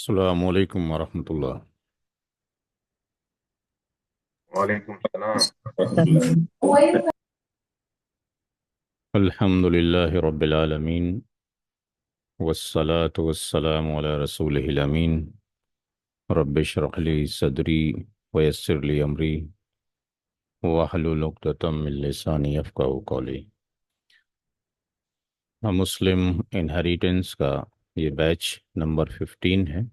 अस्सलामु अलैकुम वरहमतुल्लाह। वालेकुम सलाम। अल्हम्दुलिल्लाहि रब्बिल आलमीन वस्सलातु वस्सलामु अला रसूलिहिल अमीन। रब्बि इश्रह ली सदरी वयस्सिर ली अमरी वहलुल उक़दतम मिन लिसानी यफ़क़हू क़ौली। मुस्लिम इनहेरिटेंस का ये बैच नंबर 15 है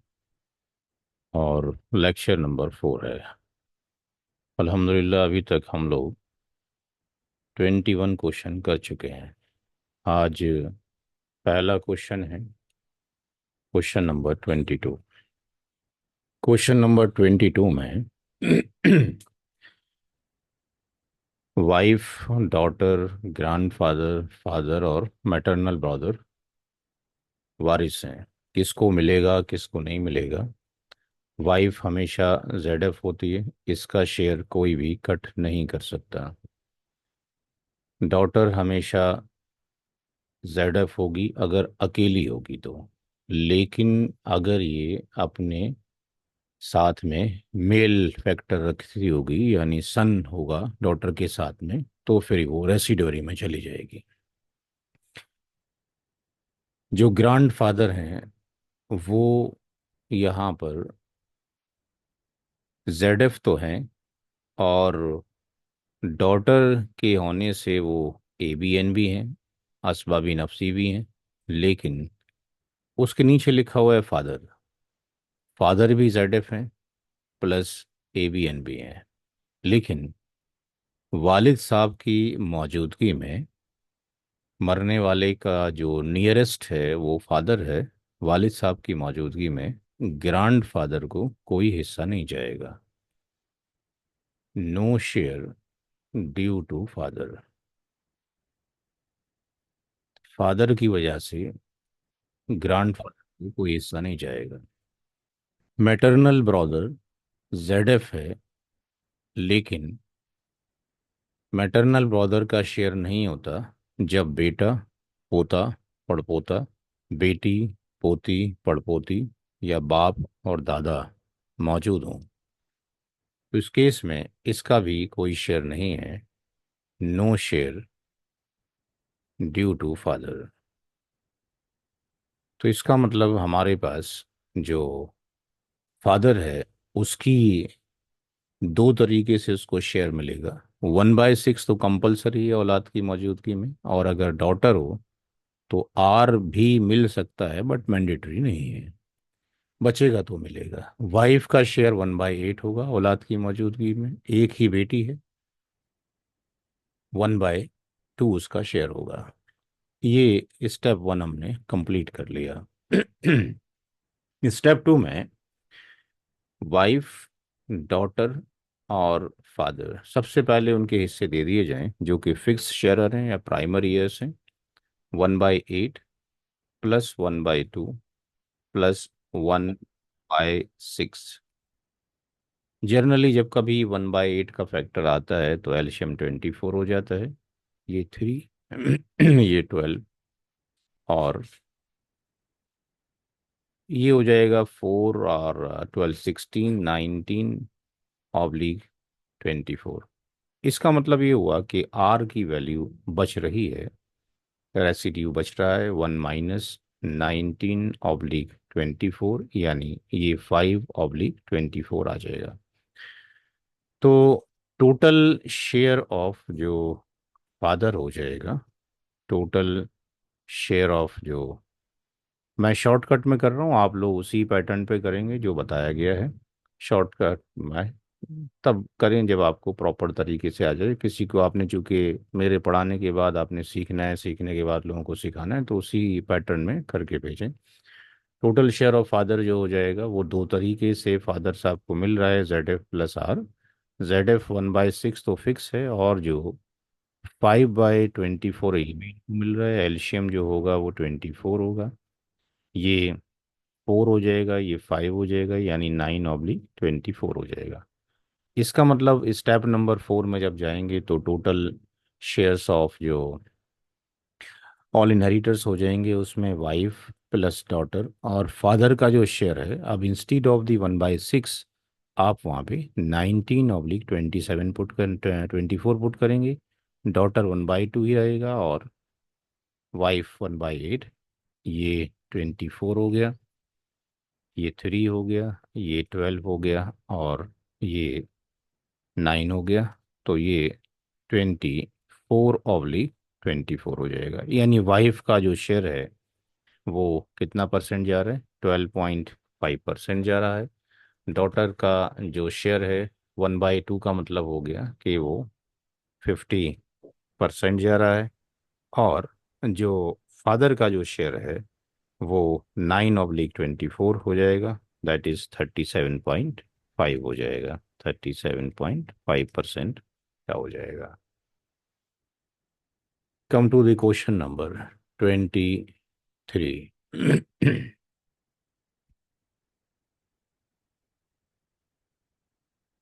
और लेक्चर नंबर 4 है। अल्हम्दुलिल्लाह अभी तक हम लोग 21 क्वेश्चन कर चुके हैं। आज पहला क्वेश्चन है क्वेश्चन नंबर 22। क्वेश्चन नंबर 22 में वाइफ, डॉटर, ग्रैंडफादर, फादर और मैटरनल ब्रदर वारिस हैं। किसको मिलेगा किसको नहीं मिलेगा। वाइफ हमेशा जेडएफ होती है, इसका शेयर कोई भी कट नहीं कर सकता। डॉटर हमेशा जेडएफ होगी अगर अकेली होगी तो, लेकिन अगर ये अपने साथ में मेल फैक्टर रखती होगी यानी सन होगा डॉटर के साथ में, तो फिर वो रेसिडोरी में चली जाएगी। जो ग्रैंड फादर हैं वो यहाँ पर जेडएफ तो हैं, और डॉटर के होने से वो एबीएन भी हैं, असबाबी नफसी भी हैं, लेकिन उसके नीचे लिखा हुआ है फादर। फादर भी जेडएफ हैं प्लस एबीएन भी हैं, लेकिन वालिद साहब की मौजूदगी में मरने वाले का जो नियरेस्ट है वो फादर है। वालिद साहब की मौजूदगी में ग्रैंड फादर को कोई हिस्सा नहीं जाएगा। No share due to father. Father की वजह से ग्रैंड फादर को कोई हिस्सा नहीं जाएगा। मैटरनल ब्रदर जेडएफ है, लेकिन मैटरनल ब्रदर का शेयर नहीं होता जब बेटा, पोता, पड़पोता, बेटी, पोती, पड़पोती या बाप और दादा मौजूद हों। तो इस केस में इसका भी कोई शेयर नहीं है। No share due to father. तो इसका मतलब हमारे पास जो फादर है उसकी दो तरीके से उसको शेयर मिलेगा। 1/6 तो कंपलसरी है औलाद की मौजूदगी में, और अगर डॉटर हो तो आर भी मिल सकता है बट मैंडेटरी नहीं है। बचेगा तो मिलेगा। वाइफ का शेयर 1/8 होगा औलाद की मौजूदगी में, एक ही बेटी है, 1/2 उसका शेयर होगा। ये स्टेप 1 हमने कंप्लीट कर लिया। स्टेप 2 में वाइफ, डॉटर और फादर सबसे पहले उनके हिस्से दे दिए जाएं जो कि फिक्स शेयरर हैं या प्राइमरी ईयर्स हैं। 1/8 प्लस 1/2 प्लस 1/6। जनरली जब कभी 1/8 का फैक्टर आता है तो एलसीएम 24 हो जाता है। ये 3 ये 12 और ये हो जाएगा 4 और 12 16 19 ऑब्लिक 24। इसका मतलब ये हुआ कि आर की वैल्यू बच रही है, रेसिड्यू बच रहा है 1-19/24, यानी ये 5/24 आ जाएगा। तो टोटल शेयर ऑफ जो फादर हो जाएगा, टोटल शेयर ऑफ जो, मैं शॉर्टकट में कर रहा हूँ, आप लोग उसी पैटर्न पे करेंगे जो बताया गया है। शॉर्टकट मैं तब करें जब आपको प्रॉपर तरीके से आ जाए। किसी को आपने, चूंकि मेरे पढ़ाने के बाद आपने सीखना है, सीखने के बाद लोगों को सिखाना है, तो उसी पैटर्न में करके भेजें। टोटल शेयर ऑफ फादर जो हो जाएगा वो दो तरीके से फादर साहब को मिल रहा है, Z F plus R. Z F 1/6 तो फिक्स है, और जो 5/24 मिल रहा है, एलशियम जो होगा वो 24 होगा। ये 4 हो जाएगा, ये 5 हो जाएगा, यानी 9/24 हो जाएगा। इसका मतलब स्टेप नंबर 4 में जब जाएंगे तो टोटल शेयर्स ऑफ जो ऑल इनहेरिटर्स हो जाएंगे उसमें वाइफ प्लस डॉटर, और फादर का जो शेयर है, अब इंस्टीड ऑफ दी 1/6 आप वहाँ पे 19/27 पुट कर 24 पुट करेंगे। डॉटर 1/2 ही रहेगा, और वाइफ 1/8। ये 24 हो गया, ये 3 हो गया, ये 12 हो गया, और ये 9 हो गया। तो ये 24/24 हो जाएगा। यानी वाइफ का जो शेयर है वो कितना परसेंट जा रहा है? 12.5% जा रहा है। डॉटर का जो शेयर है 1/2 का मतलब हो गया कि वो 50% जा रहा है। और जो फादर का जो शेयर है वो 9/24 हो जाएगा, दैट इज 37.5 हो जाएगा। 37.5% क्या हो जाएगा? Come to the question number 23।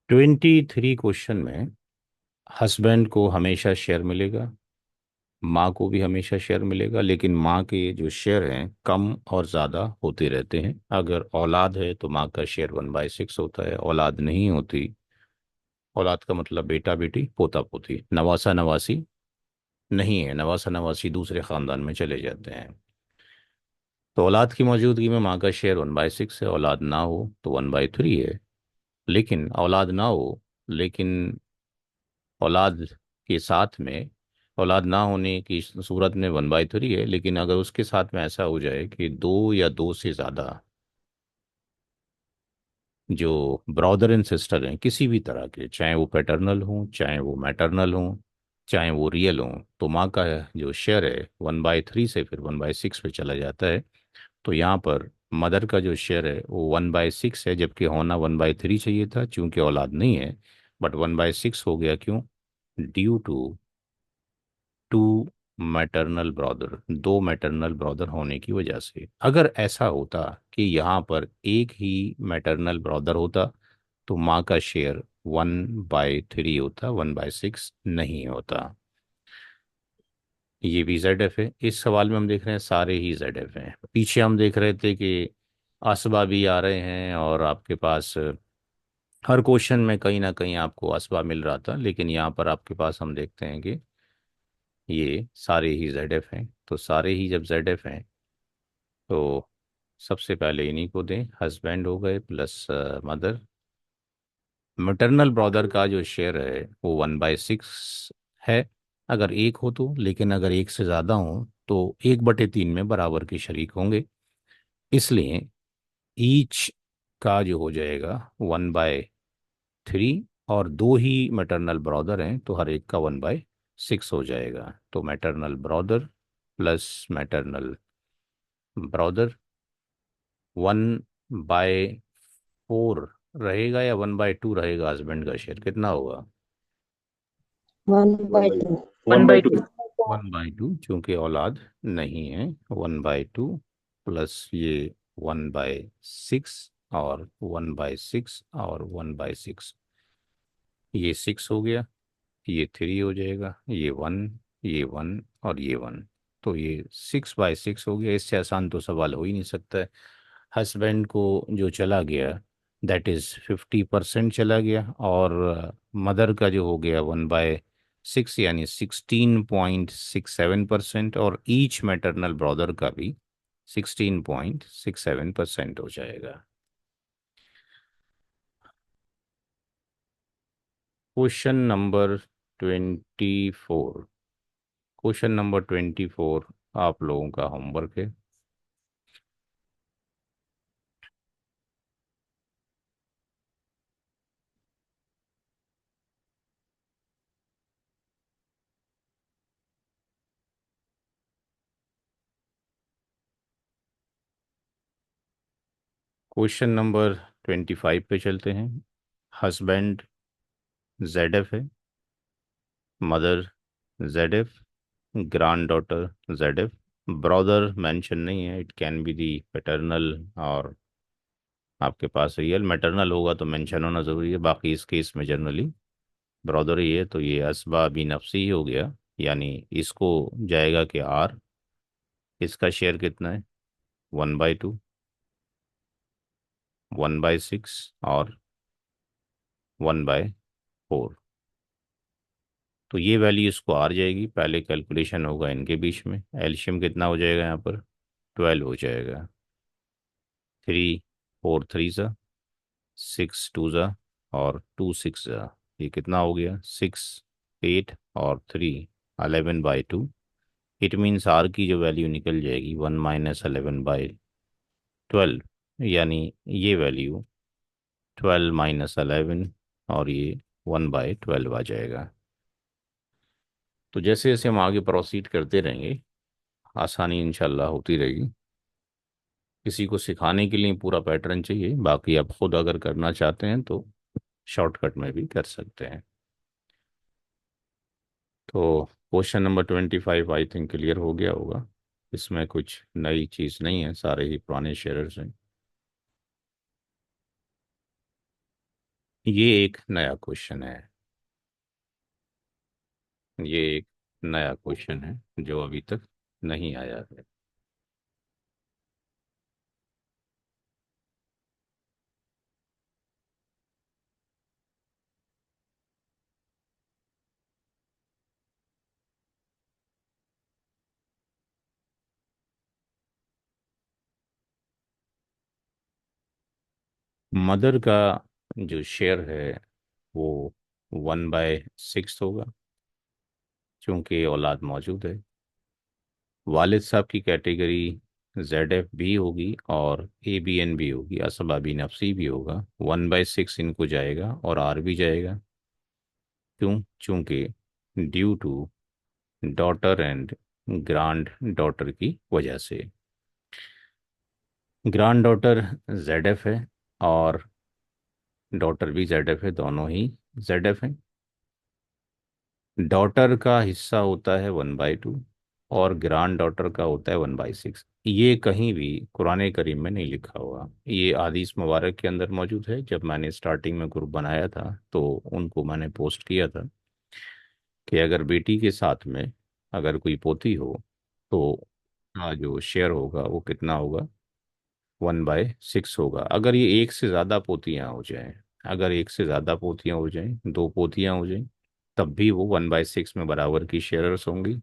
23 question में हस्बैंड को हमेशा शेयर मिलेगा, माँ को भी हमेशा शेयर मिलेगा, लेकिन माँ के जो शेयर हैं कम और ज़्यादा होते रहते हैं। अगर औलाद है तो माँ का शेयर 1/6 होता है, औलाद नहीं होती, औलाद का मतलब बेटा बेटी पोता पोती, नवासा नवासी नहीं है, नवासा नवासी दूसरे ख़ानदान में चले जाते हैं। तो औलाद की मौजूदगी में माँ का शेयर 1/6 है, औलाद ना हो तो 1/3 है। लेकिन औलाद ना हो, लेकिन औलाद के साथ में, औलाद ना होने की सूरत में 1/3 है, लेकिन अगर उसके साथ में ऐसा हो जाए कि दो या दो से ज़्यादा जो ब्रदर एंड सिस्टर हैं किसी भी तरह के, चाहे वो पैटर्नल हों चाहे वो मैटरनल हों चाहे वो रियल हों, तो माँ का जो शेयर है 1/3 से फिर 1/6 पे चला जाता है। तो यहाँ पर मदर का जो शेयर है वो 1/6 है, जबकि होना 1/3 चाहिए था, चूंकि औलाद नहीं है। बट 1/6 हो गया, क्यों? Due to two maternal brother, दो मैटरनल ब्रदर होने की वजह से। अगर ऐसा होता कि यहाँ पर एक ही मैटरनल ब्रदर होता तो माँ का शेयर 1/3 होता, 1/6 नहीं होता। ये भी जेड एफ है। इस सवाल में हम देख रहे हैं सारे ही जेड एफ हैं। पीछे हम देख रहे थे कि असबा भी आ रहे हैं, और आपके पास हर क्वेश्चन में कहीं ना कहीं आपको असबा मिल रहा था, लेकिन यहाँ पर आपके पास हम देखते हैं कि ये सारे ही जेड एफ हैं। तो सारे ही जब जेड एफ हैं तो सबसे पहले इन्हीं को दें, हस्बैंड हो गए प्लस मदर। मैटरनल ब्रदर का जो शेयर है वो 1/6 है अगर एक हो तो, लेकिन अगर एक से ज़्यादा हो तो 1/3 में बराबर के शरीक होंगे। इसलिए ईच का जो हो जाएगा 1/3, और दो ही मैटरनल ब्रदर हैं तो हर एक का 1/6 हो जाएगा। तो maternal brother plus maternal brother 1/4 रहेगा या 1/2 रहेगा? हस्बैंड का शेयर कितना होगा? 1/2। 1/2। 1/2, चूंकि औलाद नहीं है। 1/2 प्लस ये 1/6, और 1/6 और 1/6, ये 6 हो गया, ये 3 हो जाएगा, ये 1, ये 1 और ये 1। तो ये 6/6 हो गया। इससे आसान तो सवाल हो ही नहीं सकता है। हस्बैंड को जो चला गया दैट इज़ 50% चला गया, और मदर का जो हो गया 1/6 यानी 16.67%, और ईच मैटरनल ब्रदर का भी 16.67% हो जाएगा। Question number 24। क्वेश्चन नंबर 24 आप लोगों का होमवर्क है। क्वेश्चन नंबर 25 पे चलते हैं। हस्बैंड जेड एफ है, mother Z F, grand daughter Z F, brother mention नहीं है, it can be the paternal, और आपके पास रियल मैटरनल होगा तो मेंशन होना ज़रूरी है। बाकी इस केस में जनरली ब्रदर ही है, तो ये असबा भी नफसी ही हो गया, यानी इसको जाएगा कि आर, इसका शेयर कितना है? 1/2, 1/6 और 1/4। तो ये वैल्यू इसको आ जाएगी। पहले कैलकुलेशन होगा इनके बीच में। एलसीएम कितना हो जाएगा यहाँ पर? 12 हो जाएगा। 3 4 3 सा, 6 2 सा, और 2 6 सा। ये कितना हो गया? 6 8 और 3 11/2। इट मीन्स आर की जो वैल्यू निकल जाएगी 1 - 11/12, यानी ये वैल्यू 12 - 11, और ये 1/12 आ जाएगा। तो जैसे जैसे हम आगे प्रोसीड करते रहेंगे, आसानी इंशाल्लाह होती रहेगी। किसी को सिखाने के लिए पूरा पैटर्न चाहिए, बाकी आप खुद अगर करना चाहते हैं तो शॉर्टकट में भी कर सकते हैं। तो question number 25 I think clear हो गया होगा। इसमें कुछ नई चीज़ नहीं है, सारे ही पुराने शेयर्स हैं। ये एक नया क्वेश्चन है। ये एक नया क्वेश्चन है जो अभी तक नहीं आया है। मदर का जो शेयर है वो 1/6 होगा, क्योंकि औलाद मौजूद है। वालिद साहब की कैटेगरी ZF भी होगी और ABN भी होगी, असबाबी नफसी भी होगा। 1/6 इनको जाएगा और R भी जाएगा। क्यों? चूंकि due to daughter and granddaughter की वजह से। ग्रांड डॉटर ZF है और डॉटर भी ZF है, दोनों ही ZF हैं। डॉटर का हिस्सा होता है 1/2 और ग्रांड डॉटर का होता है 1/6। ये कहीं भी कुरान करीम में नहीं लिखा हुआ। ये हदीस मुबारक के अंदर मौजूद है। जब मैंने स्टार्टिंग में ग्रुप बनाया था तो उनको मैंने पोस्ट किया था कि अगर बेटी के साथ में अगर कोई पोती हो तो जो शेयर होगा वो कितना होगा? 1/6 होगा। अगर ये एक से ज़्यादा पोतियाँ हो जाएं, अगर एक से ज़्यादा पोतियाँ हो जाएं, 2 पोतियाँ हो जाएं, तब भी वो 1/6 में बराबर की शेयर्स होंगी।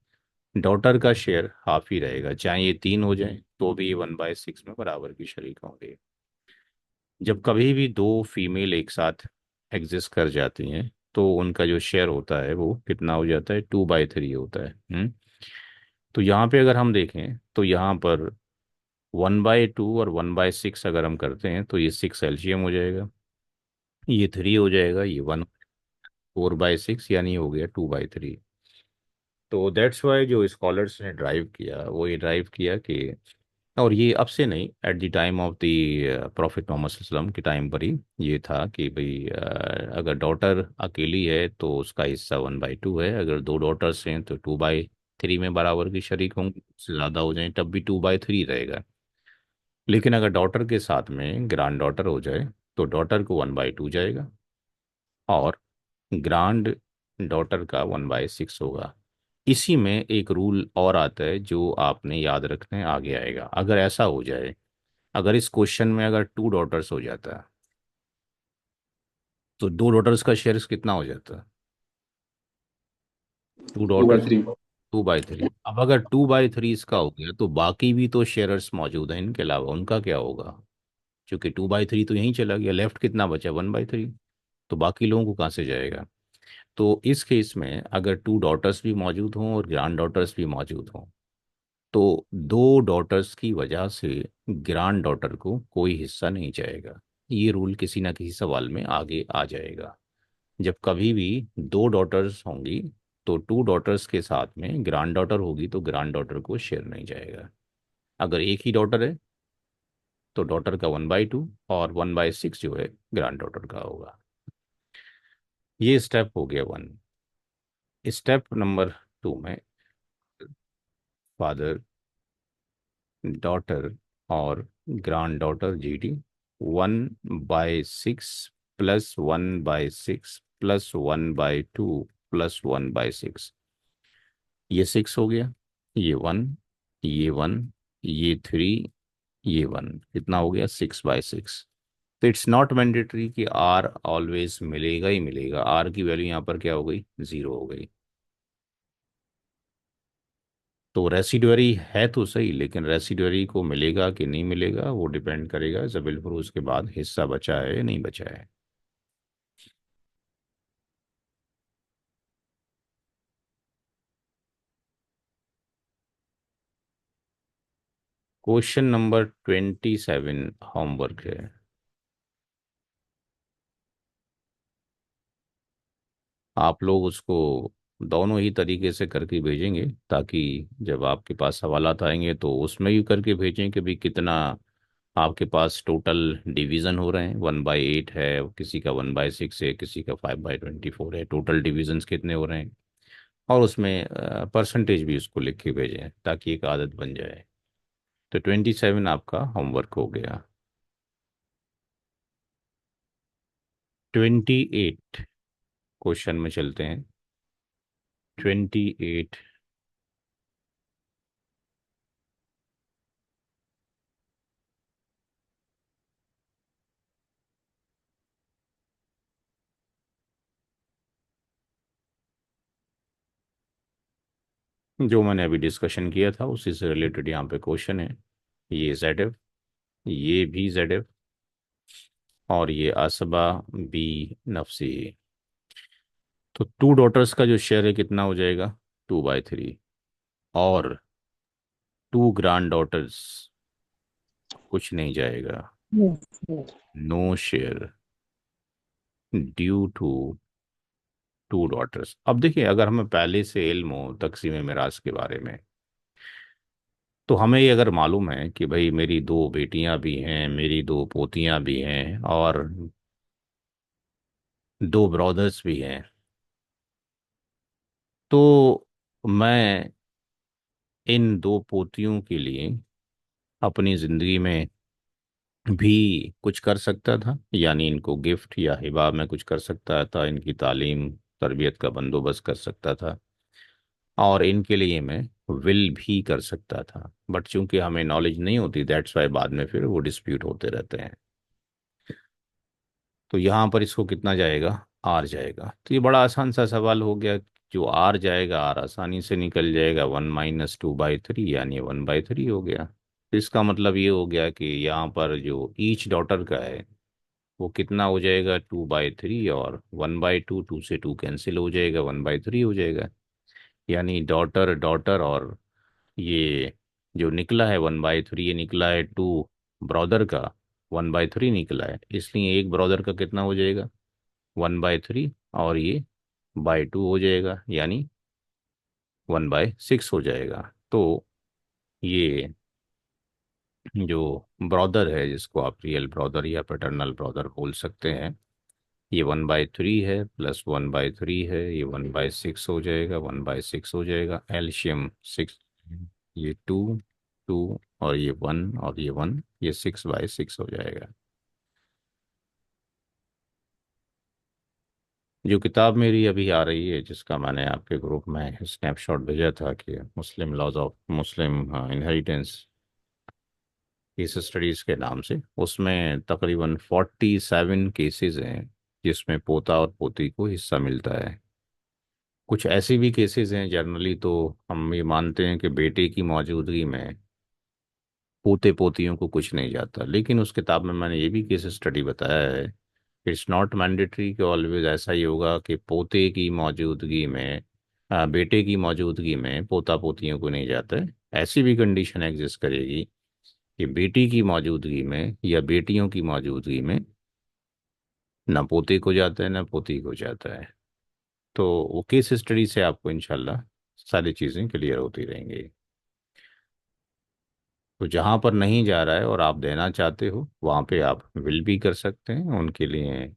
डॉटर का शेयर हाफ ही रहेगा, चाहे ये 3 हो जाएं तो भी ये 1/6 में बराबर की शरीक होंगे। जब कभी भी दो फीमेल एक साथ एग्जिस्ट कर जाती हैं तो उनका जो शेयर होता है वो कितना हो जाता है? 2/3 होता है। तो यहाँ पे अगर हम देखें तो यहाँ पर 1/2 और 1/6 अगर हम करते हैं तो ये 6 एलसीएम हो जाएगा, ये 3 हो जाएगा, ये 4/6 यानी हो गया 2/3। तो दैट्स वाई जो स्कॉलर्स ने ड्राइव किया वो ये ड्राइव किया कि, और ये अब से नहीं, at the time of the prophet Muhammad सल्लल्लाहु अलैहि वसल्लम के टाइम पर ही ये था कि भाई अगर डॉटर अकेली है तो उसका हिस्सा 1/2 है। अगर दो डॉटर्स हैं तो 2/3 में बराबर की शरीक होंगे। उससे ज़्यादा हो जाए तब भी 2/3 रहेगा। लेकिन अगर डॉटर के साथ में ग्रांड डॉटर हो जाए तो डॉटर को 1/2 जाएगा और ग्रांड डॉटर का 1/6 होगा। इसी में एक रूल और आता है जो आपने याद रखना है, आगे आएगा। अगर ऐसा हो जाए, अगर इस क्वेश्चन में अगर 2 डॉटर्स हो जाता है तो 2 डॉटर्स का शेयर कितना हो जाता है? Two two by daughters three 2/3। अब अगर 2/3 इसका हो गया तो बाकी भी तो शेयर्स मौजूद हैं इनके अलावा, उनका क्या होगा? क्योंकि 2/3 तो यहीं चला गया, लेफ्ट कितना बचा? 1/3। तो बाकी लोगों को कहाँ से जाएगा? तो इस केस में अगर 2 डॉटर्स भी मौजूद हों और ग्रांड डॉटर्स भी मौजूद हों तो 2 डॉटर्स की वजह से ग्रांड डॉटर को कोई हिस्सा नहीं जाएगा। ये रूल किसी ना किसी सवाल में आगे आ जाएगा। जब कभी भी 2 डॉटर्स होंगी तो 2 डॉटर्स के साथ में ग्रांड डॉटर होगी तो ग्रांड डॉटर को शेयर नहीं जाएगा। अगर एक ही डॉटर है तो डॉटर का 1/2 और 1/6 जो है ग्रांड डॉटर का होगा। ये स्टेप हो गया 1। स्टेप नंबर 2 में फादर, डॉटर और ग्रांड डॉटर GD 1/6 +1/6 +1/2 +1/6। ये 6 हो गया, ये 1, ये 1, ये 3, ये 1, कितना हो गया 6/6। तो इट्स नॉट मैंडेटरी कि आर ऑलवेज मिलेगा ही मिलेगा, आर की वैल्यू यहाँ पर क्या हो गई, 0 हो गई। तो रेसिडुअरी है तो सही, लेकिन रेसिडुअरी को मिलेगा कि नहीं मिलेगा वो डिपेंड करेगा जबलपुर के बाद हिस्सा बचा है या नहीं बचा है। क्वेश्चन नंबर 27 होमवर्क है। आप लोग उसको दोनों ही तरीके से करके भेजेंगे, ताकि जब आपके पास सवालात आएंगे तो उसमें भी करके भेजें कि भाई कितना आपके पास टोटल डिवीज़न हो रहे हैं। 1/8 है, किसी का 1/6 है, किसी का 5/24 है, टोटल डिविजन्स कितने हो रहे हैं। और उसमें परसेंटेज भी उसको लिख के भेजें ताकि एक आदत बन जाए। तो 27 आपका होमवर्क हो गया। 28 क्वेश्चन में चलते हैं। 28 जो मैंने अभी डिस्कशन किया था उसी से रिलेटेड यहाँ पे क्वेश्चन है। ये जेड एफ, ये भी जेड एफ, और ये असबा बी नफसी। तो टू डॉटर्स का जो शेयर है कितना हो जाएगा, 2/3। और टू ग्रैंड डॉटर्स कुछ नहीं जाएगा, Yes, yes. No share due to two daughters. अब देखिए, अगर हमें पहले से इल्म हो तकसीम मिराज के बारे में, तो हमें ये अगर मालूम है कि भाई मेरी दो बेटियां भी हैं, मेरी दो पोतियां भी हैं, और दो ब्रदर्स भी हैं, तो मैं इन दो पोतियों के लिए अपनी ज़िंदगी में भी कुछ कर सकता था, यानी इनको गिफ्ट या हिबा में कुछ कर सकता था, इनकी तालीम तरबियत का बंदोबस्त कर सकता था, और इनके लिए मैं विल भी कर सकता था। बट चूंकि हमें नॉलेज नहीं होती, दैट्स वाई बाद में फिर वो डिस्प्यूट होते रहते हैं। तो यहाँ पर इसको कितना जाएगा, आर जाएगा। तो ये बड़ा आसान सा सवाल हो गया। जो आर जाएगा, आर आसानी से निकल जाएगा, 1 - 2/3 यानी 1/3 हो गया। तो इसका मतलब ये हो गया कि यहाँ पर जो ईच डॉटर का है वो कितना हो जाएगा, 2/3, और 1/2, 2 से 2 कैंसिल हो जाएगा, 1/3 हो जाएगा। यानी डॉटर डॉटर, और ये जो निकला है 1/3, ये निकला है टू ब्रदर का 1/3 निकला है, इसलिए एक ब्रदर का कितना हो जाएगा, 1/3, और ये बाई 2 हो जाएगा, यानी 1/6 हो जाएगा। तो ये जो ब्रदर है, जिसको आप रियल ब्रदर या पैटर्नल ब्रदर बोल सकते हैं, ये 1/3 है, +1/3 है, ये 1/6 हो जाएगा, 1/6 हो जाएगा, एल्शियम 6। ये 2, 2, और ये 1, और ये 1, ये 6/6 हो जाएगा। जो किताब मेरी अभी आ रही है, जिसका मैंने आपके ग्रुप में स्नैपशॉट भेजा था कि Muslim laws of Muslim inheritance case studies के नाम से, उसमें तकरीबन 47 केसेस हैं जिसमें पोता और पोती को हिस्सा मिलता है। कुछ ऐसे भी केसेस हैं, जनरली तो हम ये मानते हैं कि बेटे की मौजूदगी में पोते पोतियों को कुछ नहीं जाता, लेकिन उस किताब में मैंने ये भी केस स्टडी बताया है, इट्स नॉट मैंडेटरी कि ऑलवेज ऐसा ही होगा कि पोते की मौजूदगी में बेटे की मौजूदगी में पोता पोतियों को नहीं जाता है। ऐसी भी कंडीशन एग्जिस्ट करेगी कि बेटी की मौजूदगी में या बेटियों की मौजूदगी में न पोते को जाता है न पोती को जाता है। तो वो केस स्टडी से आपको इंशाल्लाह सारी चीज़ें क्लियर होती रहेंगी। तो जहाँ पर नहीं जा रहा है और आप देना चाहते हो, वहाँ पे आप विल भी कर सकते हैं उनके लिए,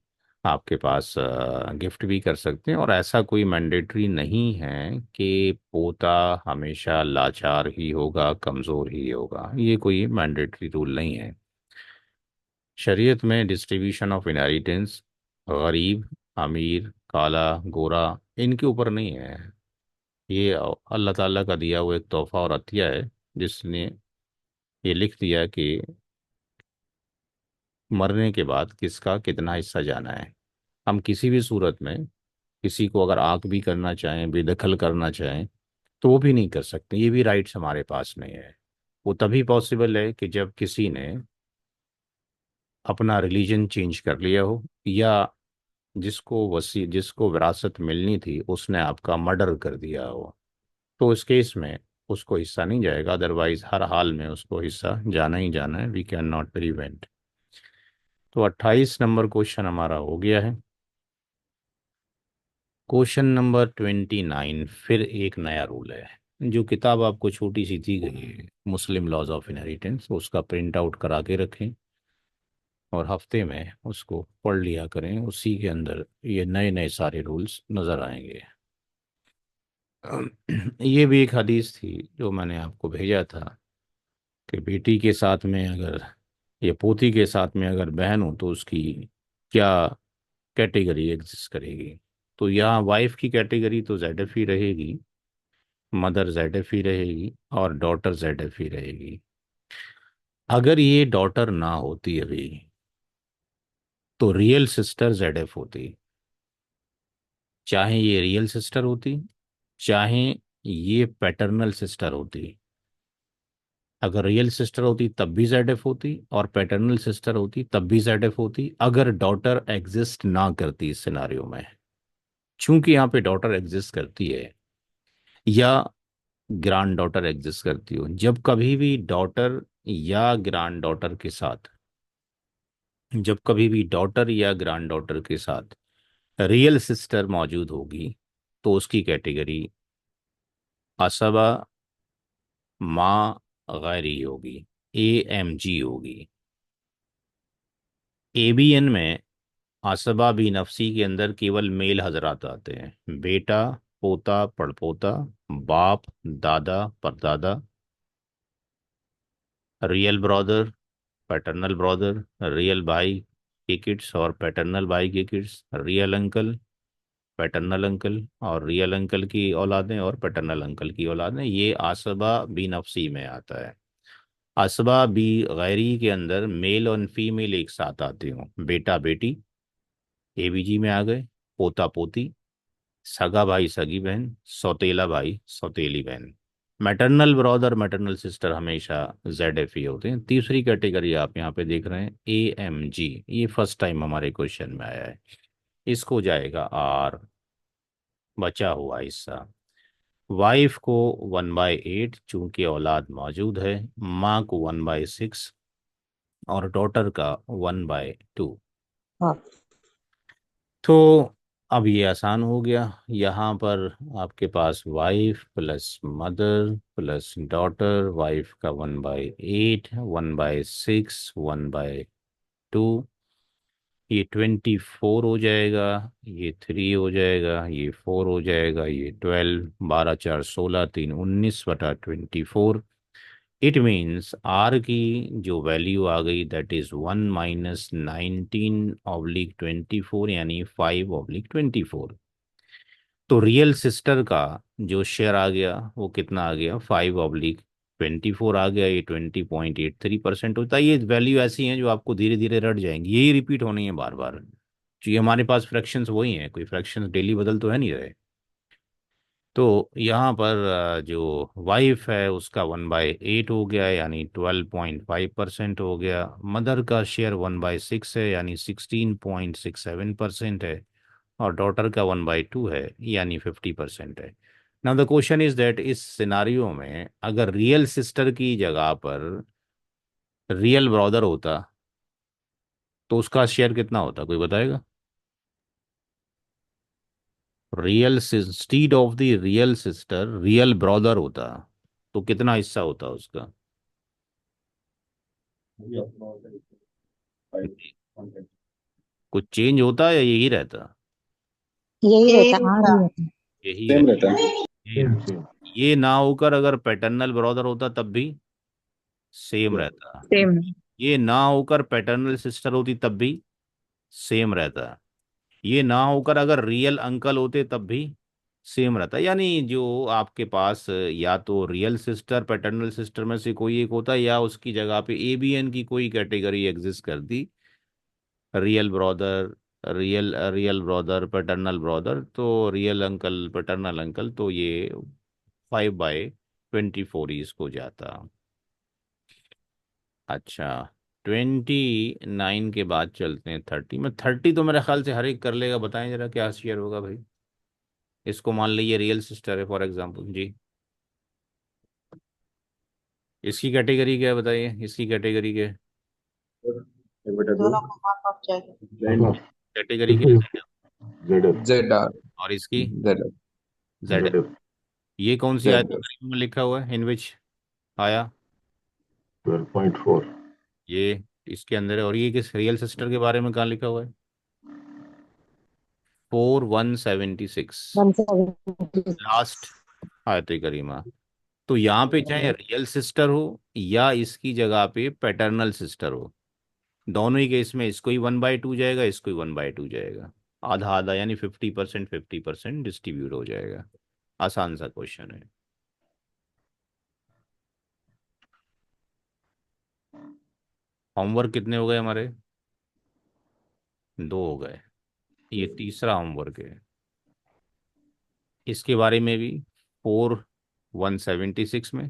आपके पास गिफ्ट भी कर सकते हैं। और ऐसा कोई मैंडेटरी नहीं है कि पोता हमेशा लाचार ही होगा, कमज़ोर ही होगा, ये कोई मैंडेटरी रूल नहीं है। शरीयत में डिस्ट्रीब्यूशन ऑफ इनहेरिटेंस गरीब, अमीर, काला, गोरा, इनके ऊपर नहीं है। ये अल्लाह ताला का दिया हुआ एक तोहफा और अतिया है, जिसने ये लिख दिया कि मरने के बाद किसका कितना हिस्सा जाना है। हम किसी भी सूरत में किसी को अगर आग भी करना चाहें, बेदखल करना चाहें, तो वो भी नहीं कर सकते। ये भी राइट्स हमारे पास नहीं है। वो तभी पॉसिबल है कि जब किसी ने अपना रिलीजन चेंज कर लिया हो, या जिसको विरासत मिलनी थी उसने आपका मर्डर कर दिया हो। तो इस केस में उसको हिस्सा नहीं जाएगा, अदरवाइज हर हाल में उसको हिस्सा जाना ही जाना है। We can not prevent. तो 28 नंबर क्वेश्चन हमारा हो गया है। क्वेश्चन नंबर 29, फिर एक नया रूल है। जो किताब आपको छोटी सी दी गई है, मुस्लिम लॉज ऑफ इनहेरिटेंस, उसका प्रिंट आउट करा के रखें और हफ्ते में उसको पढ़ लिया करें। उसी के अंदर ये नए नए सारे रूल्स नज़र आएंगे। ये भी एक हदीस थी जो मैंने आपको भेजा था कि बेटी के साथ में अगर, या पोती के साथ में अगर बहन हो तो उसकी क्या कैटेगरी एग्जिस्ट करेगी। तो यहाँ वाइफ की कैटेगरी तो जेड एफ ही रहेगी, मदर जेड एफ ही रहेगी, और डॉटर जेड एफ ही रहेगी। अगर ये डॉटर ना होती अभी, तो रियल सिस्टर जेड एफ होती। चाहे ये रियल सिस्टर होती, चाहे ये पैटर्नल सिस्टर होती। अगर रियल सिस्टर होती तब भी जेड एफ होती, और पैटर्नल सिस्टर होती तब भी जेड एफ होती, अगर डॉटर एग्जिस्ट ना करती इस सिनारियो में। चूंकि यहाँ पे डॉटर एग्जिस्ट करती है, या ग्रैंड डॉटर एग्जिस्ट करती हो, जब कभी भी डॉटर या ग्रैंड डॉटर के साथ, जब कभी भी डॉटर या ग्रैंड डॉटर के साथ रियल सिस्टर मौजूद होगी, तो उसकी कैटेगरी असबा माँ गैरी होगी, AMG होगी। ABN में असबा भी नफसी के अंदर केवल मेल हजरात आते हैं: बेटा, पोता, पड़पोता, बाप, दादा, परदादा, real brother, paternal brother, real भाई के किड्स और पैटर्नल भाई के kids, real uncle, paternal uncle और रियल अंकल की औलादें, और पैटर्नल अंकल की औलादें। ये आसबा बी नफसी में आता है। असबा बी गैरी के अंदर मेल और फीमेल एक साथ आते हों: बेटा बेटी, ABG में आ गए, पोता पोती, सगा भाई सगी बहन, सौतेला भाई सौतेली बहन। मैटरनल ब्रदर मैटरनल सिस्टर हमेशा ZF ही होते हैं। तीसरी कैटेगरी आप यहाँ पे देख रहे हैं, AMG। ये फर्स्ट टाइम हमारे क्वेश्चन में आया है। इसको जाएगा R, बचा हुआ हिस्सा। वाइफ को 1/8, चूंकि औलाद मौजूद है। माँ को 1/6, और डॉटर का 1/2। हाँ। तो अब ये आसान हो गया। यहाँ पर आपके पास wife plus mother plus daughter, wife का 1/8, 1/6, 1/2, ये 24 हो जाएगा, ये 3 हो जाएगा, ये 4 हो जाएगा, ये 12, 12×4 = 16, 3 19/24। इट मीन्स आर की जो वैल्यू आ गई, दैट इज 1 - 19/24, यानी 5/24। तो रियल सिस्टर का जो शेयर आ गया वो कितना आ गया, 5/24 आ गया। ये 20.83% होता है। ये वैल्यू ऐसी हैं जो आपको धीरे धीरे रट जाएंगी, यही रिपीट होनी है बार बार। तो ये हमारे पास फ्रैक्शंस वही हैं, कोई फ्रैक्शंस डेली बदल तो है नहीं रहे। तो यहाँ पर जो वाइफ है उसका 1/8 हो गया, यानी 12.5% हो गया। मदर का शेयर 1/6 है, यानी 16.67% है। और डॉटर का 1/2 है, यानी 50% है। Now the question is that, इस सिनारियो में अगर रियल सिस्टर की जगह पर रियल ब्रदर होता, तो उसका शेयर कितना होता, कोई बताएगा? Real instead of the real sister real brother होता, तो कितना हिस्सा होता उसका? कुछ चेंज होता या यही रहता? यही यही रहता, आर रहता, ही रहता। यही सेम रहता। रहता है। यही रहता। ये ना होकर अगर पैटर्नल ब्रदर होता तब भी सेम रहता। सेम। ये ना होकर पैटर्नल सिस्टर होती तब भी सेम रहता। ये ना होकर अगर रियल अंकल होते तब भी सेम रहता है। यानी जो आपके पास या तो रियल सिस्टर पैटर्नल सिस्टर में से कोई एक होता है, या उसकी जगह पे एबीएन की कोई कैटेगरी एग्जिस्ट कर दी, real brother, real brother paternal brother, तो रियल अंकल पैटर्नल अंकल, तो ये 5/24 ही इसको जाता। अच्छा, 29 के बाद चलते हैं 30 में। 30 तो मेरे ख्याल से हर एक कर लेगा, बताएं जरा क्या शेयर होगा भाई। इसको मान लीजिए रियल सिस्टर है फॉर एग्जांपल जी। इसकी कैटेगरी क्या है बताइए, इसकी कैटेगरी क्या है? बेटा दो दोनों को हाफ हाफ चाहिए। ब्लेंड कैटेगरी क्या है? जेड जेड आर और इसकी जेड जेड। जेड ये कौन सी जेड आयत में लिखा हुआ है, इन विच आया 12.4 ये इसके अंदर है? और ये किस रियल सिस्टर के बारे में कहाँ लिखा हुआ है? 4176 170। लास्ट आयत करीमा। तो यहाँ पे चाहे रियल सिस्टर हो या इसकी जगह पे पैटर्नल सिस्टर हो, दोनों ही केस में इसको ही 1/2 जाएगा, इसको ही 1/2 जाएगा। आधा आधा, यानी 50% 50% डिस्ट्रीब्यूट हो जाएगा। आसान सा क्वेश्चन है। होमवर्क कितने हो गए हमारे? 2 हो गए। ये तीसरा होमवर्क है। इसके बारे में भी 4176 में,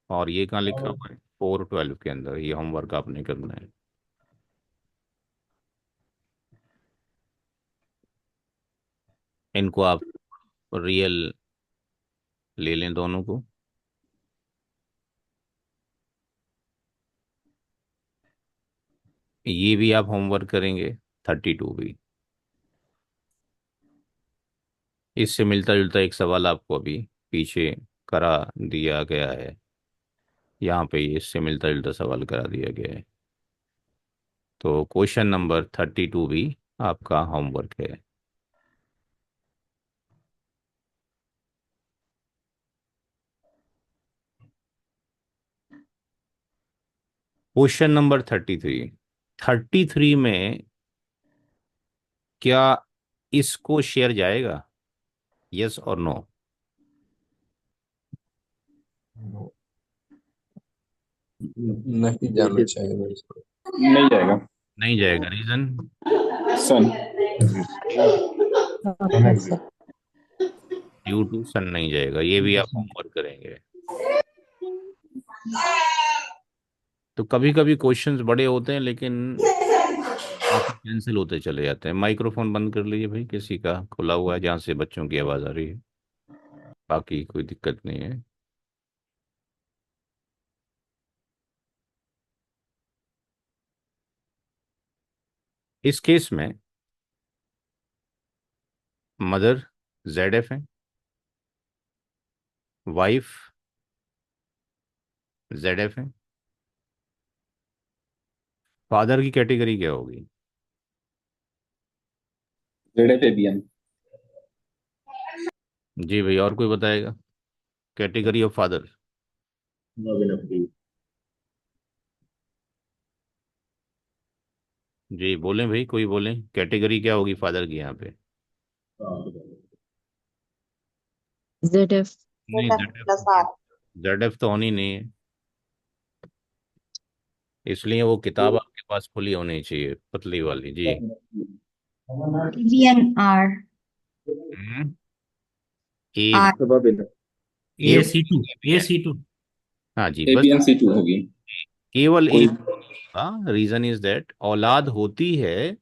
और ये कहाँ लिखा हुआ है 412 के अंदर। ये होमवर्क आपने करना है। इनको आप रियल ले लें दोनों को। ये भी आप होमवर्क करेंगे, 32 भी। इससे मिलता जुलता एक सवाल आपको अभी पीछे करा दिया गया है। यहाँ पे इससे मिलता जुलता सवाल करा दिया गया है। तो क्वेश्चन नंबर 32 भी आपका होमवर्क है। Question number 33। 33 में क्या इसको शेयर जाएगा, यस और नो? नहीं जाना चाहिए इसको। नहीं जाएगा। नहीं जाएगा, reason? Son. Son exit due to son नहीं जाएगा। ये भी आप होमवर्क करेंगे। तो कभी कभी क्वेश्चंस बड़े होते हैं लेकिन काफी कैंसिल होते चले जाते हैं। माइक्रोफोन बंद कर लीजिए भाई, किसी का खुला हुआ है जहाँ से बच्चों की आवाज आ रही है। बाकी कोई दिक्कत नहीं है। इस केस में मदर ZF है, वाइफ ZF है, फादर की कैटेगरी क्या होगी? Z F ABN. जी भाई, और कोई बताएगा category of father? Not enough D G बोलें भाई, कोई बोलें कैटेगरी क्या होगी फादर की यहाँ पे? ZF नहीं, प्लस आर। ZF तो होनी नहीं है। इसलिए वो किताब आपके पास खुली होनी चाहिए, पतली वाली जी। VNR hmm, A R A C two, A C2। हाँ जी, बस एबीएन सी टू होगी। केवल कोई एक रीजन इज दैट औलाद होती है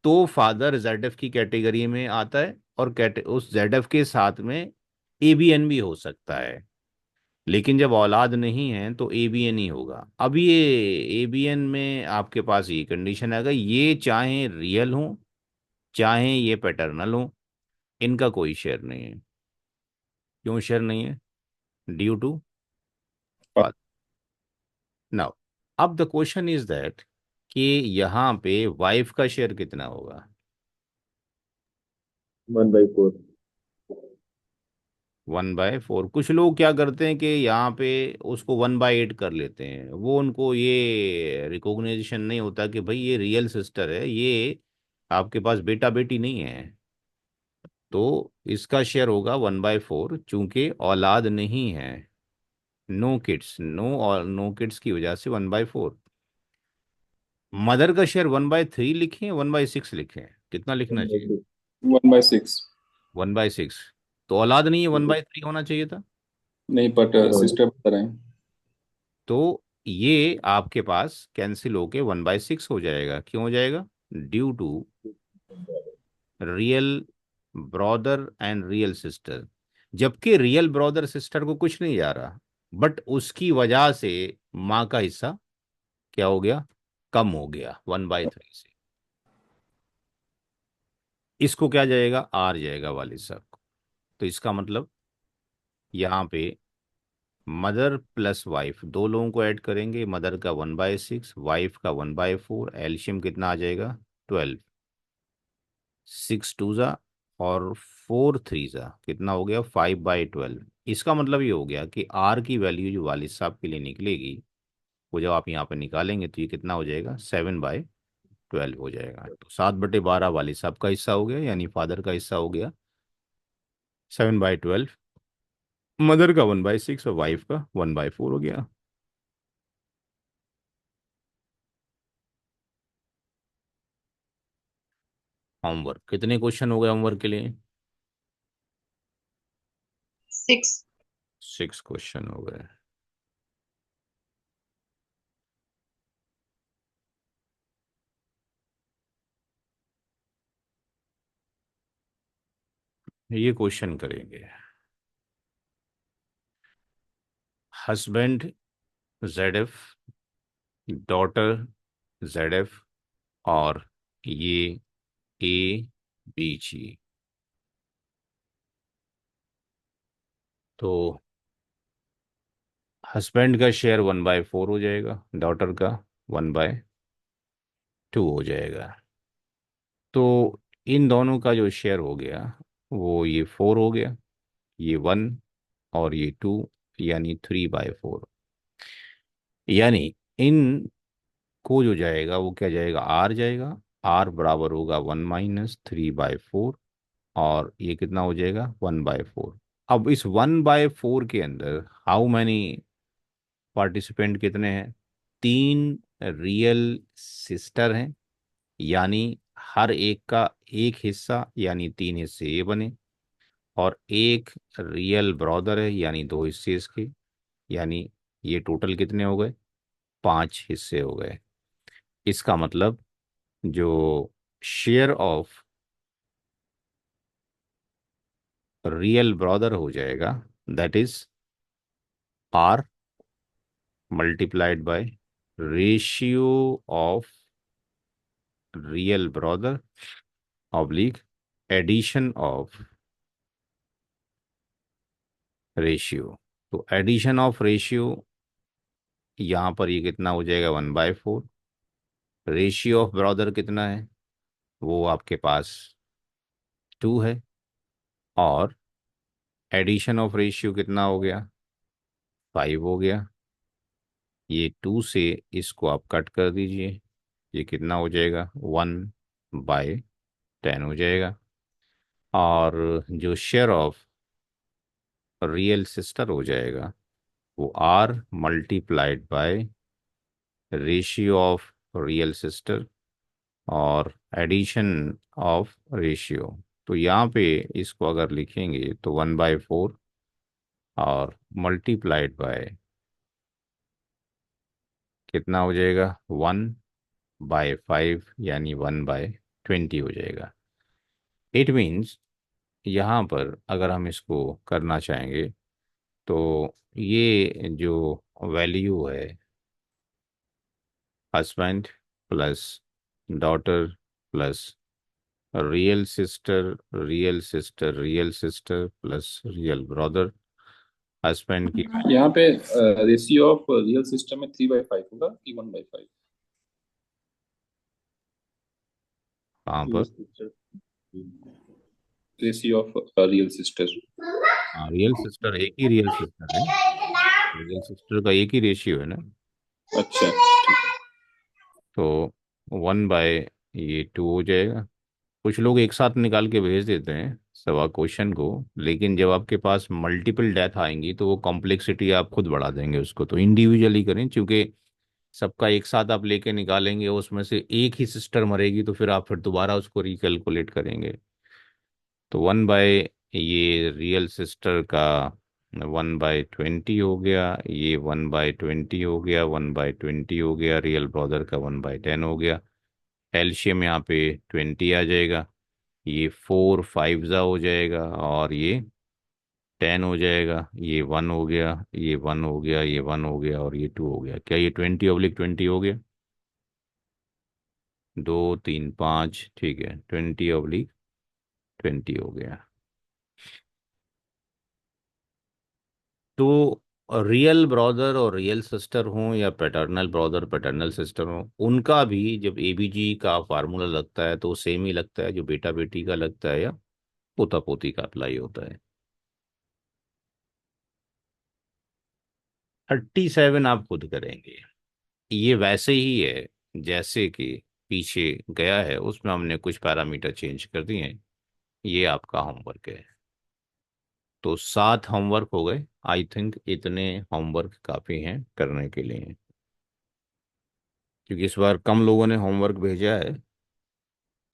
तो फादर ZF की कैटेगरी में आता है, और उस ZF के साथ में ABN भी हो सकता है। लेकिन जब औलाद नहीं है तो ABN ही होगा। अब ये ABN में आपके पास ये कंडीशन आएगा, ये चाहे रियल हो चाहे ये पैटर्नल हो, इनका कोई शेयर नहीं है। क्यों शेयर नहीं है? Due to father. नाउ अब द क्वेश्चन इज दैट कि यहाँ पे वाइफ का शेयर कितना होगा? 1/4 1/4। कुछ लोग क्या करते हैं कि यहाँ पे उसको 1/8 कर लेते हैं। वो उनको ये रिकॉग्निशन नहीं होता कि भाई ये रियल सिस्टर है, ये आपके पास बेटा बेटी नहीं है। तो इसका शेयर होगा 1/4, चूंकि औलाद नहीं है, नो किड्स, नो और नो किड्स की वजह से 1/4। मदर का शेयर 1/3 लिखें, 1/6 लिखें, कितना लिखना चाहिए? 1/6। 1/6। तो औलाद नहीं है, 1/3 होना चाहिए था। नहीं, बट सिस्टर बता रहे हैं। तो ये आपके पास कैंसिल होके 1/6 हो जाएगा। क्यों हो जाएगा? Due to real brother and real sister. जबकि रियल ब्रदर सिस्टर को कुछ नहीं जा रहा, बट उसकी वजह से माँ का हिस्सा क्या हो गया? कम हो गया 1/3 से। इसको क्या जाएगा? आर जाएगा वालिद साहब को। तो इसका मतलब यहाँ पे मदर प्लस वाइफ दो लोगों को ऐड करेंगे, मदर का 1/6, वाइफ का 1/4, एल्शियम कितना आ जाएगा? 12। 6 2 और 4 3 कितना हो गया? 5/12। इसका मतलब ये हो गया कि आर की वैल्यू जो वालिद साहब के लिए निकलेगी, वो जब आप यहाँ पे निकालेंगे तो ये कितना हो जाएगा? 7/12 हो जाएगा। तो 7/12 वालिद साहब का हिस्सा हो गया, यानी फादर का हिस्सा हो गया 7/12। मदर का 1/6 और वाइफ का 1/4 हो गया। होमवर्क कितने क्वेश्चन हो गए होमवर्क के लिए? 6. 6 क्वेश्चन हो गए। ये क्वेश्चन करेंगे। हस्बैंड ZF, डॉटर ZF, और ये ABC। तो हस्बैंड का शेयर 1/4 हो जाएगा, डॉटर का 1/2 हो जाएगा। तो इन दोनों का जो शेयर हो गया वो ये 4 हो गया, ये 1 और ये 2, यानी 3/4। यानी इन को जो जाएगा वो क्या जाएगा? आर जाएगा। आर बराबर होगा 1 - 3/4, और ये कितना हो जाएगा? 1/4। अब इस 1/4 के अंदर हाउ मैनी पार्टिसिपेंट कितने हैं? 3 रियल सिस्टर हैं, यानी हर एक का एक हिस्सा, यानी 3 हिस्से ये बने। और एक रियल ब्रदर है, यानी 2 हिस्से इसके, यानी ये टोटल कितने हो गए? 5 हिस्से हो गए। इसका मतलब जो शेयर ऑफ रियल ब्रदर हो जाएगा, that is R multiplied by ratio of real brother oblique addition of ratio. तो एडिशन ऑफ रेशियो, यहाँ पर ये कितना हो जाएगा? 1/4। रेशियो ऑफ ब्रदर कितना है? वो आपके पास 2 है। और एडिशन ऑफ रेशियो कितना हो गया? 5 हो गया। ये 2 से इसको आप कट कर दीजिए, ये कितना हो जाएगा? 1/10 हो जाएगा। और जो शेयर ऑफ रियल सिस्टर हो जाएगा वो R multiplied by ratio of real sister और एडिशन ऑफ रेशियो। तो यहाँ पे इसको अगर लिखेंगे तो 1/4 और मल्टीप्लाइड बाय कितना हो जाएगा? 1/5, यानी 1/20 हो जाएगा। इट मीन्स यहाँ पर अगर हम इसको करना चाहेंगे तो ये जो वैल्यू है, husband plus daughter plus real sister, real sister, real sister plus real brother, husband की यहाँ पे रेशियो ऑफ रियल सिस्टम में 3/5 होगा कि 1/5? कहाँ पर? Ratio of real sister. हाँ, रियल सिस्टर एक ही रियल सिस्टर है, रियल सिस्टर का एक ही रेशियो है ना। अच्छा। तो 1/2 हो जाएगा। कुछ लोग एक साथ निकाल के भेज देते हैं, सवा क्वेश्चन को। लेकिन जब आपके पास मल्टीपल डेथ आएंगी तो वो कॉम्प्लेक्सिटी आप खुद बढ़ा देंगे उसको, तो इंडिविजुअली करें, क्योंकि सबका एक साथ आप लेके निकालेंगे, उसमें से एक ही सिस्टर मरेगी तो फिर आप फिर दोबारा उसको रिकैलकुलेट करेंगे। तो 1/, ये रियल सिस्टर का 1/20 हो गया, ये 1/20 हो गया, 1/20 हो गया, रियल ब्रदर का 1/10 हो गया। एलसीएम यहाँ पे 20 आ जाएगा, ये 4 5 हो जाएगा, और ये 10 हो जाएगा, ये 1 हो गया, ये 1 हो गया, ये 1 हो गया, और ये 2 हो गया। क्या ये 20/20 हो गया? 2 3 5, ठीक है, 20/20 हो गया। तो रियल ब्रदर और रियल सिस्टर हों या पैटर्नल ब्रदर पैटर्नल सिस्टर हों, उनका भी जब एबीजी का फार्मूला लगता है तो सेम ही लगता है जो बेटा बेटी का लगता है या पोता पोती का अप्लाई होता है। 37 आप खुद करेंगे। ये वैसे ही है जैसे कि पीछे गया है, उसमें हमने कुछ पैरामीटर चेंज कर दिए हैं। ये आपका होमवर्क है। तो 7 होमवर्क हो गए। आई थिंक इतने होमवर्क काफ़ी हैं करने के लिए, क्योंकि इस बार कम लोगों ने होमवर्क भेजा है।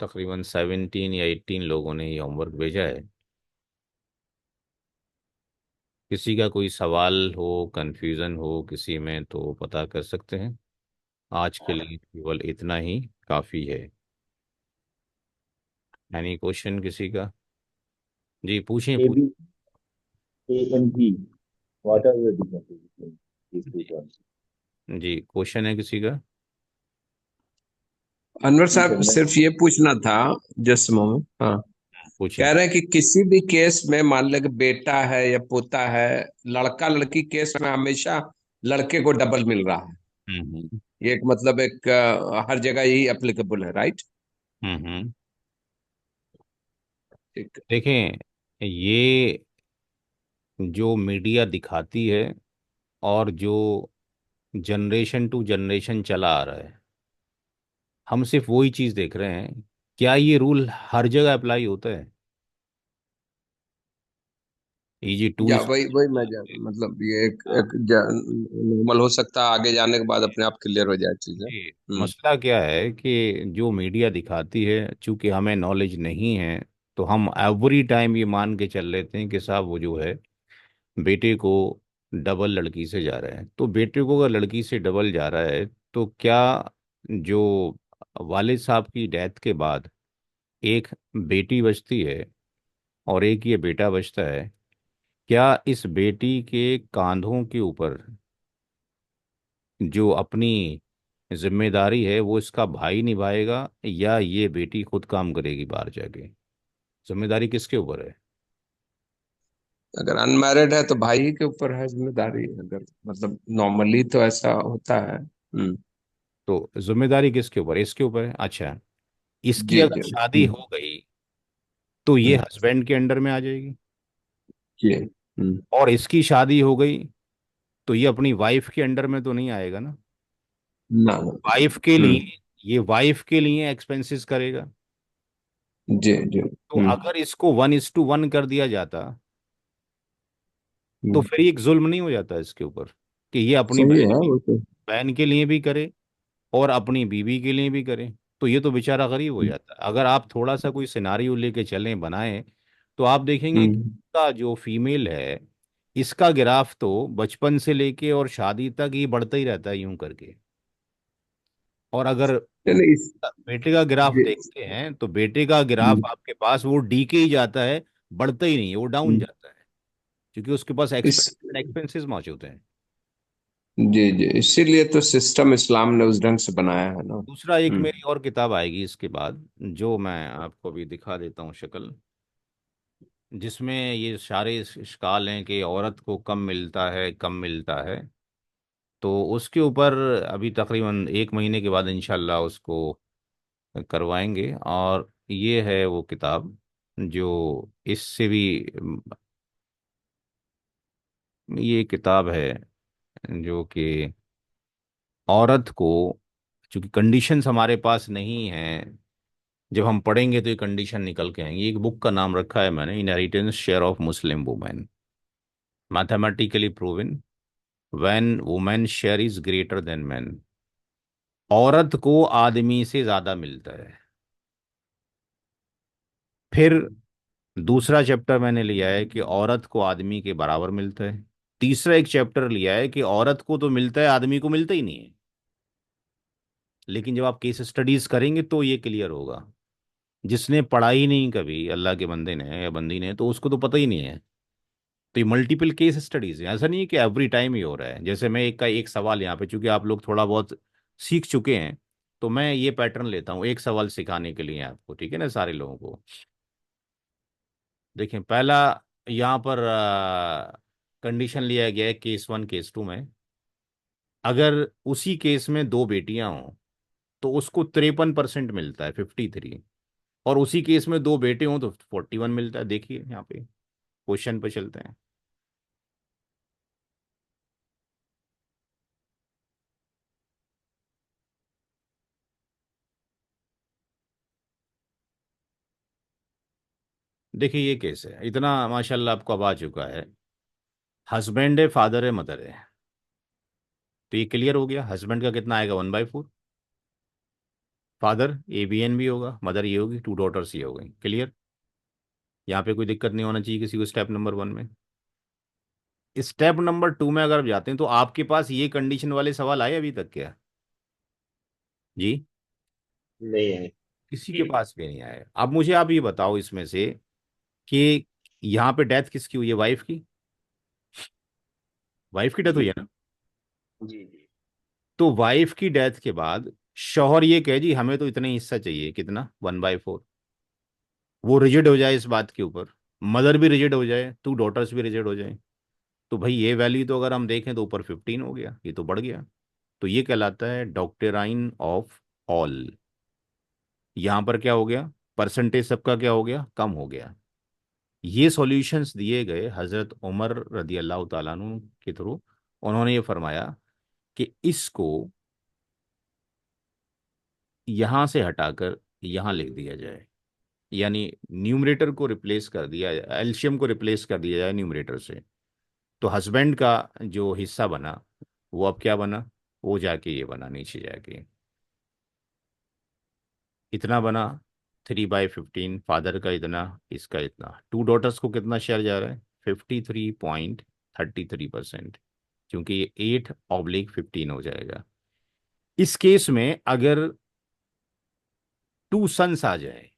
तकरीबन 17 या 18 लोगों ने ये होमवर्क भेजा है। किसी का कोई सवाल हो, कंफ्यूजन हो किसी में, तो पता कर सकते हैं। आज के लिए केवल इतना ही काफ़ी है। एनी क्वेश्चन किसी का? जी पूछें A, पूछ। B, A and B. What are the differences between these two terms? जी क्वेश्चन है किसी का? अनवर ठीक है साहब मैं सिर्फ ये पूछना था, जस्ट मोमेंट। हाँ, पूछें। कह रहे हैं कि किसी भी केस में मान लो कि बेटा है या पोता है, लड़का लड़की केस में हमेशा लड़के को डबल मिल रहा है। हम्म ये एक मतलब एक हर जगह यही एप्लीकेबल है, राइट? हम्म। ठीक। देखें, ये जो मीडिया दिखाती है और जो जनरेशन टू जनरेशन चला आ रहा है, हम सिर्फ वही चीज़ देख रहे हैं। क्या ये रूल हर जगह अप्लाई होता है? इजी टू या इज। वही वही मतलब ये एक नॉर्मल हो सकता है, आगे जाने के बाद अपने आप क्लियर हो जाए चीजें। ये हम्म। मसला क्या है कि जो मीडिया दिखाती है, चूंकि हमें नॉलेज नहीं है, तो हम एवरी टाइम ये मान के चल लेते हैं कि साहब वो जो है बेटे को डबल लड़की से जा रहा है। तो बेटे को अगर लड़की से डबल जा रहा है, तो क्या जो वालिद साहब की डेथ के बाद एक बेटी बचती है और एक ये बेटा बचता है, क्या इस बेटी के कांधों के ऊपर जो अपनी जिम्मेदारी है वो इसका भाई निभाएगा, या ये बेटी खुद काम करेगी बाहर जाके? जिम्मेदारी किसके ऊपर है? अगर अनमैरिड है तो भाई के ऊपर है जिम्मेदारी, अगर मतलब नॉर्मली तो ऐसा होता है। हम्म। तो जिम्मेदारी किसके ऊपर है? इसके ऊपर है। अच्छा, इसकी जी अगर जी। शादी हो गई तो ये हम्म, हस्बैंड के अंडर में आ जाएगी, जी। हम्म। और इसकी शादी हो गई तो ये अपनी वाइफ के अंडर में तो नहीं आएगा ना। ना ना। वाइफ के हम्म। लिए, ये वाइफ के लिए एक्सपेंसेस करेगा। जी जी। तो अगर इसको 1:1 कर दिया जाता, तो हम्म। फिर ये एक जुल्म नहीं हो जाता इसके ऊपर कि ये अपनी सही बहन है की, वो तो। बहन के लिए भी करे और अपनी बीवी के लिए भी करे? तो ये तो बेचारा गरीब हो जाता है। अगर आप थोड़ा सा कोई सिनारियो लेके चलें, बनाएं, तो आप देखेंगे कि हम्म। इसका जो फीमेल है, इसका ग्राफ तो बचपन से लेके और शादी तक ये बढ़ता ही रहता है यूं करके। और अगर नहीं नहीं, बेटे का ग्राफ ये देखते हैं तो बेटे का ग्राफ हम्म, आपके पास वो डी के ही जाता है, बढ़ता ही नहीं है, वो डाउन हम्म, जाता है, क्योंकि उसके पास इस एक्सपेंसेस मौजूद हैं। जी जी, इसीलिए तो सिस्टम इस्लाम ने उस ढंग से बनाया है ना। दूसरा, एक हम्म। मेरी और किताब आएगी इसके बाद, जो मैं आपको भी दिखा देता हूँ शक्ल, जिसमें ये सारे इश्काल हैं कि औरत को कम मिलता है, कम मिलता है। तो उसके ऊपर अभी तकरीबन 1 महीने के बाद इंशाल्लाह उसको करवाएंगे। और ये है वो किताब जो इससे भी, ये किताब है जो कि औरत को, चूंकि कंडीशंस हमारे पास नहीं है, जब हम पढ़ेंगे तो ये कंडीशन निकल के आएंगी। एक बुक का नाम रखा है मैंने, inheritance share of Muslim women, mathematically proven when women share is greater than man. औरत को आदमी से ज्यादा मिलता है। फिर दूसरा चैप्टर मैंने लिया है कि औरत को आदमी के बराबर मिलता है। तीसरा एक चैप्टर लिया है कि औरत को तो मिलता है, आदमी को मिलता ही नहीं है। लेकिन जब आप केस स्टडीज करेंगे तो ये क्लियर होगा। जिसने पढ़ा ही नहीं कभी अल्लाह के बंदे ने या बंदी ने, तो उसको तो पता ही नहीं है। तो ये मल्टीपल केस स्टडीज है, ऐसा नहीं है कि एवरी टाइम ही हो रहा है। जैसे मैं एक का एक सवाल यहाँ पे, चूंकि आप लोग थोड़ा बहुत सीख चुके हैं, तो मैं ये पैटर्न लेता हूँ एक सवाल सिखाने के लिए आपको, ठीक है ना, सारे लोगों को। देखें, पहला यहाँ पर कंडीशन लिया गया है केस 1 केस 2 में। अगर उसी केस में दो बेटियां हों तो उसको 53% मिलता है, 53। और उसी केस में दो बेटे हों तो 41 मिलता है। देखिए यहाँ पे क्वेश्चन पे चलते हैं। देखिए ये केस है, इतना माशाल्लाह आपको अब आ चुका है। हस्बैंड है, फादर है, मदर है। तो ये क्लियर हो गया। हस्बैंड का कितना आएगा, 1/4। फादर ABN भी होगा, मदर ये होगी, 2 डॉटर्स ये हो गई। क्लियर। यहाँ पे कोई दिक्कत नहीं होना चाहिए किसी को स्टेप नंबर 1 में। स्टेप नंबर 2 में अगर आप जाते हैं तो आपके पास ये कंडीशन वाले सवाल आए अभी तक क्या? जी, नहीं है। किसी के पास भी नहीं आए। अब मुझे आप ये बताओ इसमें से कि यहाँ पे डेथ किसकी हुई है, वाइफ की? वाइफ की डेथ हुई जी है ना? जी जी। तो वाइफ की डेथ के बाद शौहर ये कहे जी हमें तो इतना ही हिस्सा चाहिए, कितना, 1/4। वो रिजिड हो जाए इस बात के ऊपर, मदर भी रिजिड हो जाए, 2 डॉटर्स भी रिजिड हो जाए, तो भाई ये वैल्यू तो अगर हम देखें तो ऊपर 15 हो गया, ये तो बढ़ गया। तो ये कहलाता है डॉक्ट्राइन ऑफ ऑल। यहाँ पर क्या हो गया, परसेंटेज सबका क्या हो गया, कम हो गया। ये सॉल्यूशंस दिए गए हजरत उमर रदी अल्लाह ताला अन्हु के थ्रू। उन्होंने ये फरमाया कि इसको यहां से हटाकर यहां लिख दिया जाए, यानी न्यूमरेटर को रिप्लेस कर दिया, एलसीएम को रिप्लेस कर दिया जाए न्यूमरेटर से। तो हस्बैंड का जो हिस्सा बना वो अब क्या बना, वो जाके ये बना नीचे जाके, इतना बना 3/15। फादर का इतना, इसका इतना। 2 डॉटर्स को कितना शेयर जा रहा है, 53.33%। क्योंकि ये 8/15 हो जाएगा। इस केस में अगर 2 सन्स आ जाए,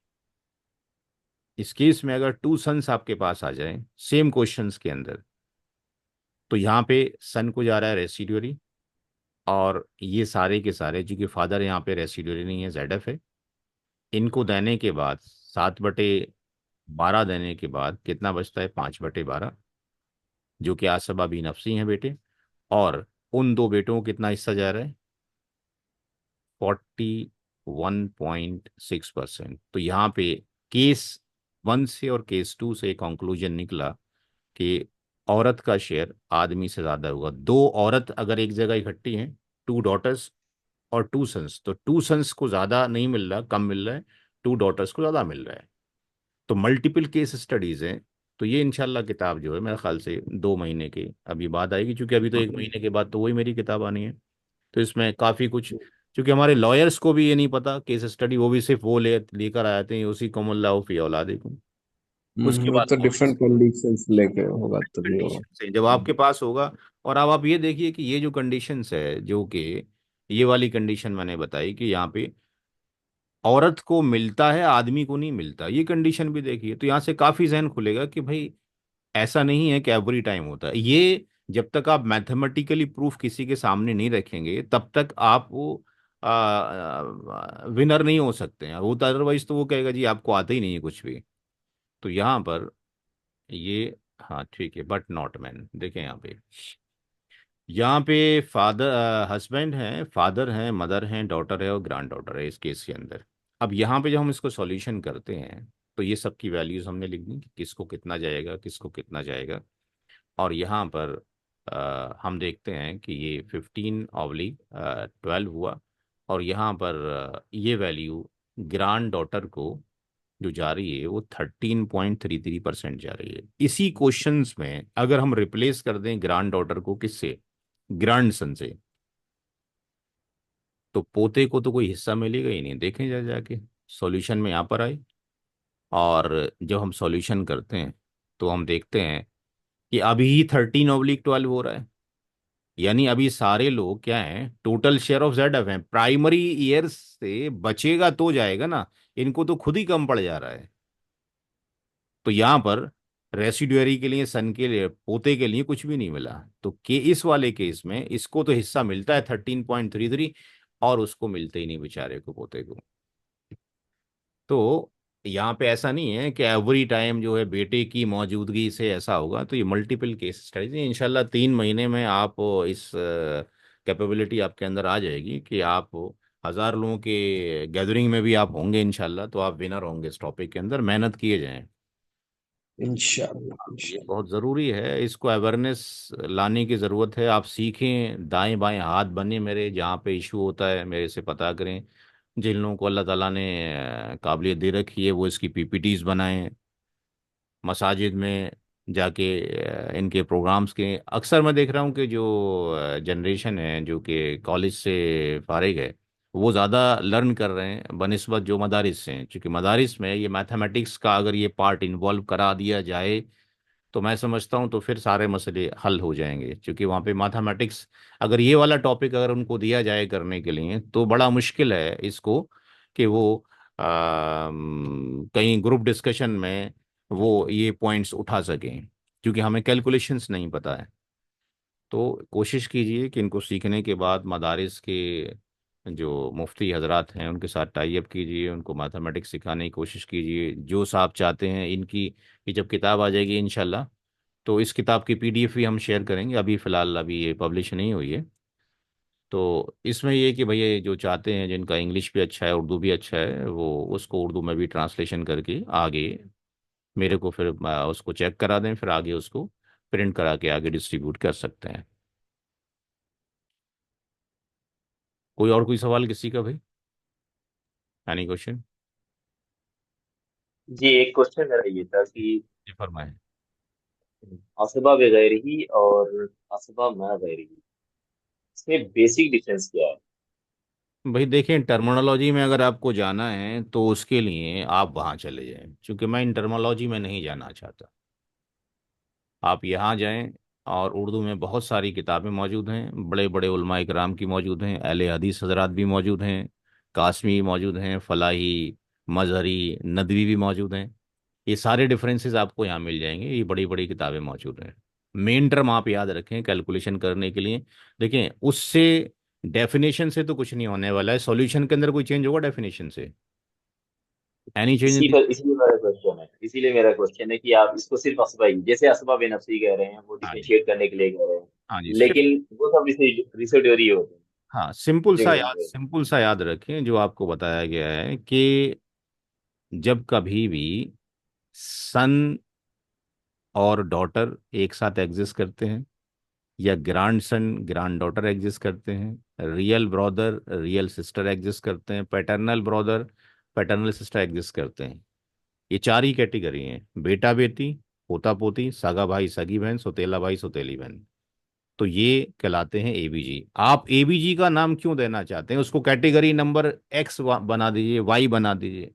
इस केस में अगर 2 सन्स आपके पास आ जाए सेम क्वेश्चंस के अंदर, तो यहाँ पे सन को जा रहा है रेसिड्यूरी। और ये सारे के सारे, क्योंकि फादर यहाँ पे रेसिड्यूरी नहीं है, ZF है, इनको देने के बाद 7/12 देने के बाद कितना बचता है, 5/12, जो कि आसबा भी नफसी हैं बेटे। और उन दो बेटों को कितना हिस्सा जा रहा है, 41.6%। तो यहाँ पे केस 1 से और केस 2 से कंक्लूजन निकला कि औरत का शेयर आदमी से ज्यादा होगा। दो औरत अगर एक जगह इकट्ठी हैं, 2 डॉटर्स और 2 सन्स, तो 2 सन्स को ज्यादा नहीं मिल रहा, कम मिल रहा है, 2 डॉटर्स को ज्यादा मिल रहा है। तो मल्टीपल केस स्टडीज हैं। तो ये इंशाल्लाह किताब जो है मेरे ख्याल से 2 महीने के अभी बाद आएगी, क्योंकि अभी तो 1 महीने के बाद तो वही मेरी किताब आनी है। तो इसमें काफ़ी कुछ, क्योंकि हमारे लॉयर्स को भी ये नहीं पता केस स्टडी, वो भी सिर्फ वो लेकर आते हैं उसी कमुल्लाह फी औलादिकुम। उसके वो बाद तो वो डिफरेंट कंडीशंस लेके होगा तभी होगा। कंडीशन से जब आपके पास होगा। और अब आप ये देखिए कि ये जो कंडीशंस है, जो कि ये वाली कंडीशन मैंने बताई कि यहाँ पे औरत को मिलता है, आदमी को नहीं मिलता, ये कंडीशन भी देखिए, तो यहाँ से काफी जहन खुलेगा कि भाई ऐसा नहीं है कि एवरी टाइम होता है ये। जब तक आप मैथमेटिकली प्रूफ किसी के सामने नहीं रखेंगे तब तक आप वो विनर नहीं हो सकते हैं। वो तो अदरवाइज तो वो कहेगा जी आपको आता ही नहीं है कुछ भी। तो यहाँ पर ये, हाँ ठीक है, बट नॉट मैन। देखें यहाँ पे फादर, हस्बैंड हैं, फादर हैं, मदर हैं, डॉटर है और ग्रैंड डॉटर है इस केस के अंदर। अब यहाँ पे जब हम इसको सॉल्यूशन करते हैं तो ये सब की वैल्यूज हमने लिख दी कि किसको कितना जाएगा, किसको कितना जाएगा। और यहाँ पर हम देखते हैं कि ये 15/12 हुआ। और यहाँ पर ये वैल्यू ग्रांड डॉटर को जो जा रही है वो 13.33% जा रही है। इसी क्वेश्चंस में अगर हम रिप्लेस कर दें ग्रांड डॉटर को किससे, ग्रांड सन से, तो पोते को तो कोई हिस्सा मिलेगा ही नहीं। देखें जा जाके सॉल्यूशन में यहाँ पर आए, और जब हम सॉल्यूशन करते हैं तो हम देखते हैं कि अभी 13/12 हो रहा है। यानी अभी सारे लोग क्या हैं, total share of Z F हैं, प्राइमरी ईयर्स से बचेगा तो जाएगा ना, इनको तो खुद ही कम पड़ जा रहा है। तो यहाँ पर रेसिड्यूअरी के लिए, सन के लिए, पोते के लिए कुछ भी नहीं मिला। तो के इस वाले केस में इसको तो हिस्सा मिलता है 13.33, और उसको मिलते ही नहीं बेचारे को, पोते को। तो यहाँ पे ऐसा नहीं है कि एवरी टाइम जो है बेटे की मौजूदगी से ऐसा होगा। तो ये मल्टीपल केस स्टडीज, इंशाल्लाह 3 महीने में आप इस कैपेबिलिटी आपके अंदर आ जाएगी कि आप 1000 लोगों के गैदरिंग में भी आप होंगे इंशाल्लाह, तो आप विनर होंगे इस टॉपिक के अंदर। मेहनत किए जाएं, इंशाल्लाह ये इंशाल्लाह। बहुत ज़रूरी है। इसको अवेयरनेस लाने की ज़रूरत है। आप सीखें, दाएं बाएं हाथ बने मेरे, जहाँ पे इशू होता है मेरे से पता करें। जिन लोगों को अल्लाह ताला ने काबिलियत दे रखी है वो इसकी पीपीटीज बनाएं, मसाजिद में जाके इनके प्रोग्राम्स के। अक्सर मैं देख रहा हूँ कि जो जनरेशन है जो कि कॉलेज से फारिग है, वो ज़्यादा लर्न कर रहे हैं बनिस्बत जो मदारिस से हैं। क्योंकि मदारिस में ये मैथमेटिक्स का अगर ये पार्ट इन्वॉल्व करा दिया जाए तो मैं समझता हूँ तो फिर सारे मसले हल हो जाएंगे। क्योंकि वहाँ पे मैथमेटिक्स, अगर ये वाला टॉपिक अगर उनको दिया जाए करने के लिए, तो बड़ा मुश्किल है इसको कि वो कहीं ग्रुप डिस्कशन में वो ये पॉइंट्स उठा सकें, क्योंकि हमें कैलकुलेशंस नहीं पता है। तो कोशिश कीजिए कि इनको सीखने के बाद मदारिस के जो मुफ्ती हजरात हैं उनके साथ टाई अप कीजिए, उनको मैथमेटिक्स सिखाने की कोशिश कीजिए। जो साहब चाहते हैं इनकी, ये जब किताब आ जाएगी इंशाल्लाह, तो इस किताब की पीडीएफ भी हम शेयर करेंगे। अभी फ़िलहाल अभी ये पब्लिश नहीं हुई है। तो इसमें ये कि भैया जो चाहते हैं, जिनका इंग्लिश भी अच्छा है, उर्दू भी अच्छा है, वो उसको उर्दू में भी ट्रांसलेशन करके आगे मेरे को फिर उसको चेक करा दें, फिर आगे उसको प्रिंट करा के आगे डिस्ट्रीब्यूट कर सकते हैं। कोई और कोई सवाल किसी का भाई, एनी क्वेश्चन? जी, एक क्वेश्चन मेरा ये था कि जी फरमाएं। असबा बगैरही और असबा मा गैरही, इसमें बेसिक डिफरेंस क्या है? भाई देखें, टर्मिनोलॉजी में अगर आपको जाना है तो उसके लिए आप वहाँ चले जाएं, क्योंकि मैं इन टर्मिनोलॉजी में नहीं जाना चाहता। आप यहाँ जाएं, और उर्दू में बहुत सारी किताबें मौजूद हैं, बड़े बड़े उलमा इकराम की मौजूद हैं, अहले हदीस हजरात भी मौजूद हैं, कासमी मौजूद हैं, फलाही, मजहरी, नदवी भी मौजूद हैं। ये सारे डिफरेंसेस आपको यहाँ मिल जाएंगे। ये बड़ी बड़ी किताबें मौजूद हैं। मेन टर्म आप याद रखें कैलकुलेशन करने के लिए। देखें, उससे डेफिनेशन से तो कुछ नहीं होने वाला है। सॉल्यूशन के अंदर कोई चेंज होगा डेफिनेशन से? एनी चेंज इन इसी दी? पर इसीलिए मेरा क्वेश्चन है कि आप इसको सिर्फ असबा ही, जैसे असबा बेनफ्सी कह रहे हैं, वो हाँ जी, डिफरेंशिएट करने के लिए कह रहे हैं, हाँ जी, सिर्फ। लेकिन वो सब रिसोर्टिवरी होते हैं। हाँ, जी, सिंपल सा याद रखें जो आपको बताया गया है कि जब कभी भी सन और डॉटर एक साथ एग्जिस्ट करते हैं, या grand son grand daughter exist करते हैं, real brother real sister exist करते हैं, paternal brother paternal sister exist करते हैं, ये चार ही कैटेगरी हैं: बेटा बेटी, पोता पोती, सगा भाई सगी बहन, सौतेला भाई सौतेली बहन। तो ये कहलाते हैं एबीजी। आप एबीजी का नाम क्यों देना चाहते हैं? उसको कैटेगरी नंबर एक्स बना दीजिए, वाई बना दीजिए।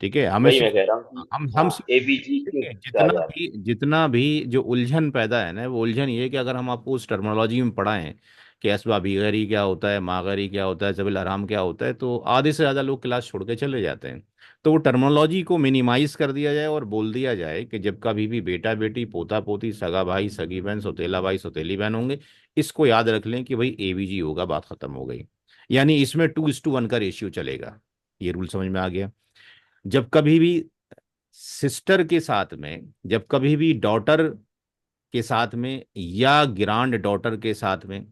ठीक है, हमें वही सिर्फ मैं कह रहा हूँ कि हम हाँ, एबीजी क्यों देखिए, कहा जा रहा है? जितना भी जो उलझन पैदा है ना, वो उलझन ये है कि अगर हम आपको उस टर्मिनोलॉजी में पढ़ाएं कि असबा बिगरी क्या होता है, मागरी क्या होता है, जबिल हराम क्या होता है, तो आधे से ज़्यादा लोग क्लास छोड़ के चले जाते हैं। तो वो टर्मिनोलॉजी को मिनिमाइज कर दिया जाए और बोल दिया जाए कि जब कभी भी बेटा बेटी, पोता पोती, सगा भाई सगी बहन, सौतेला भाई सौतेली बहन होंगे, इसको याद रख लें कि भाई एबीजी होगा, बात खत्म हो गई। यानी इसमें 2:1 का रेशियो चलेगा। ये रूल समझ में आ गया? जब कभी भी सिस्टर के साथ में, जब कभी भी डॉटर के साथ में, या ग्रांड डॉटर के साथ में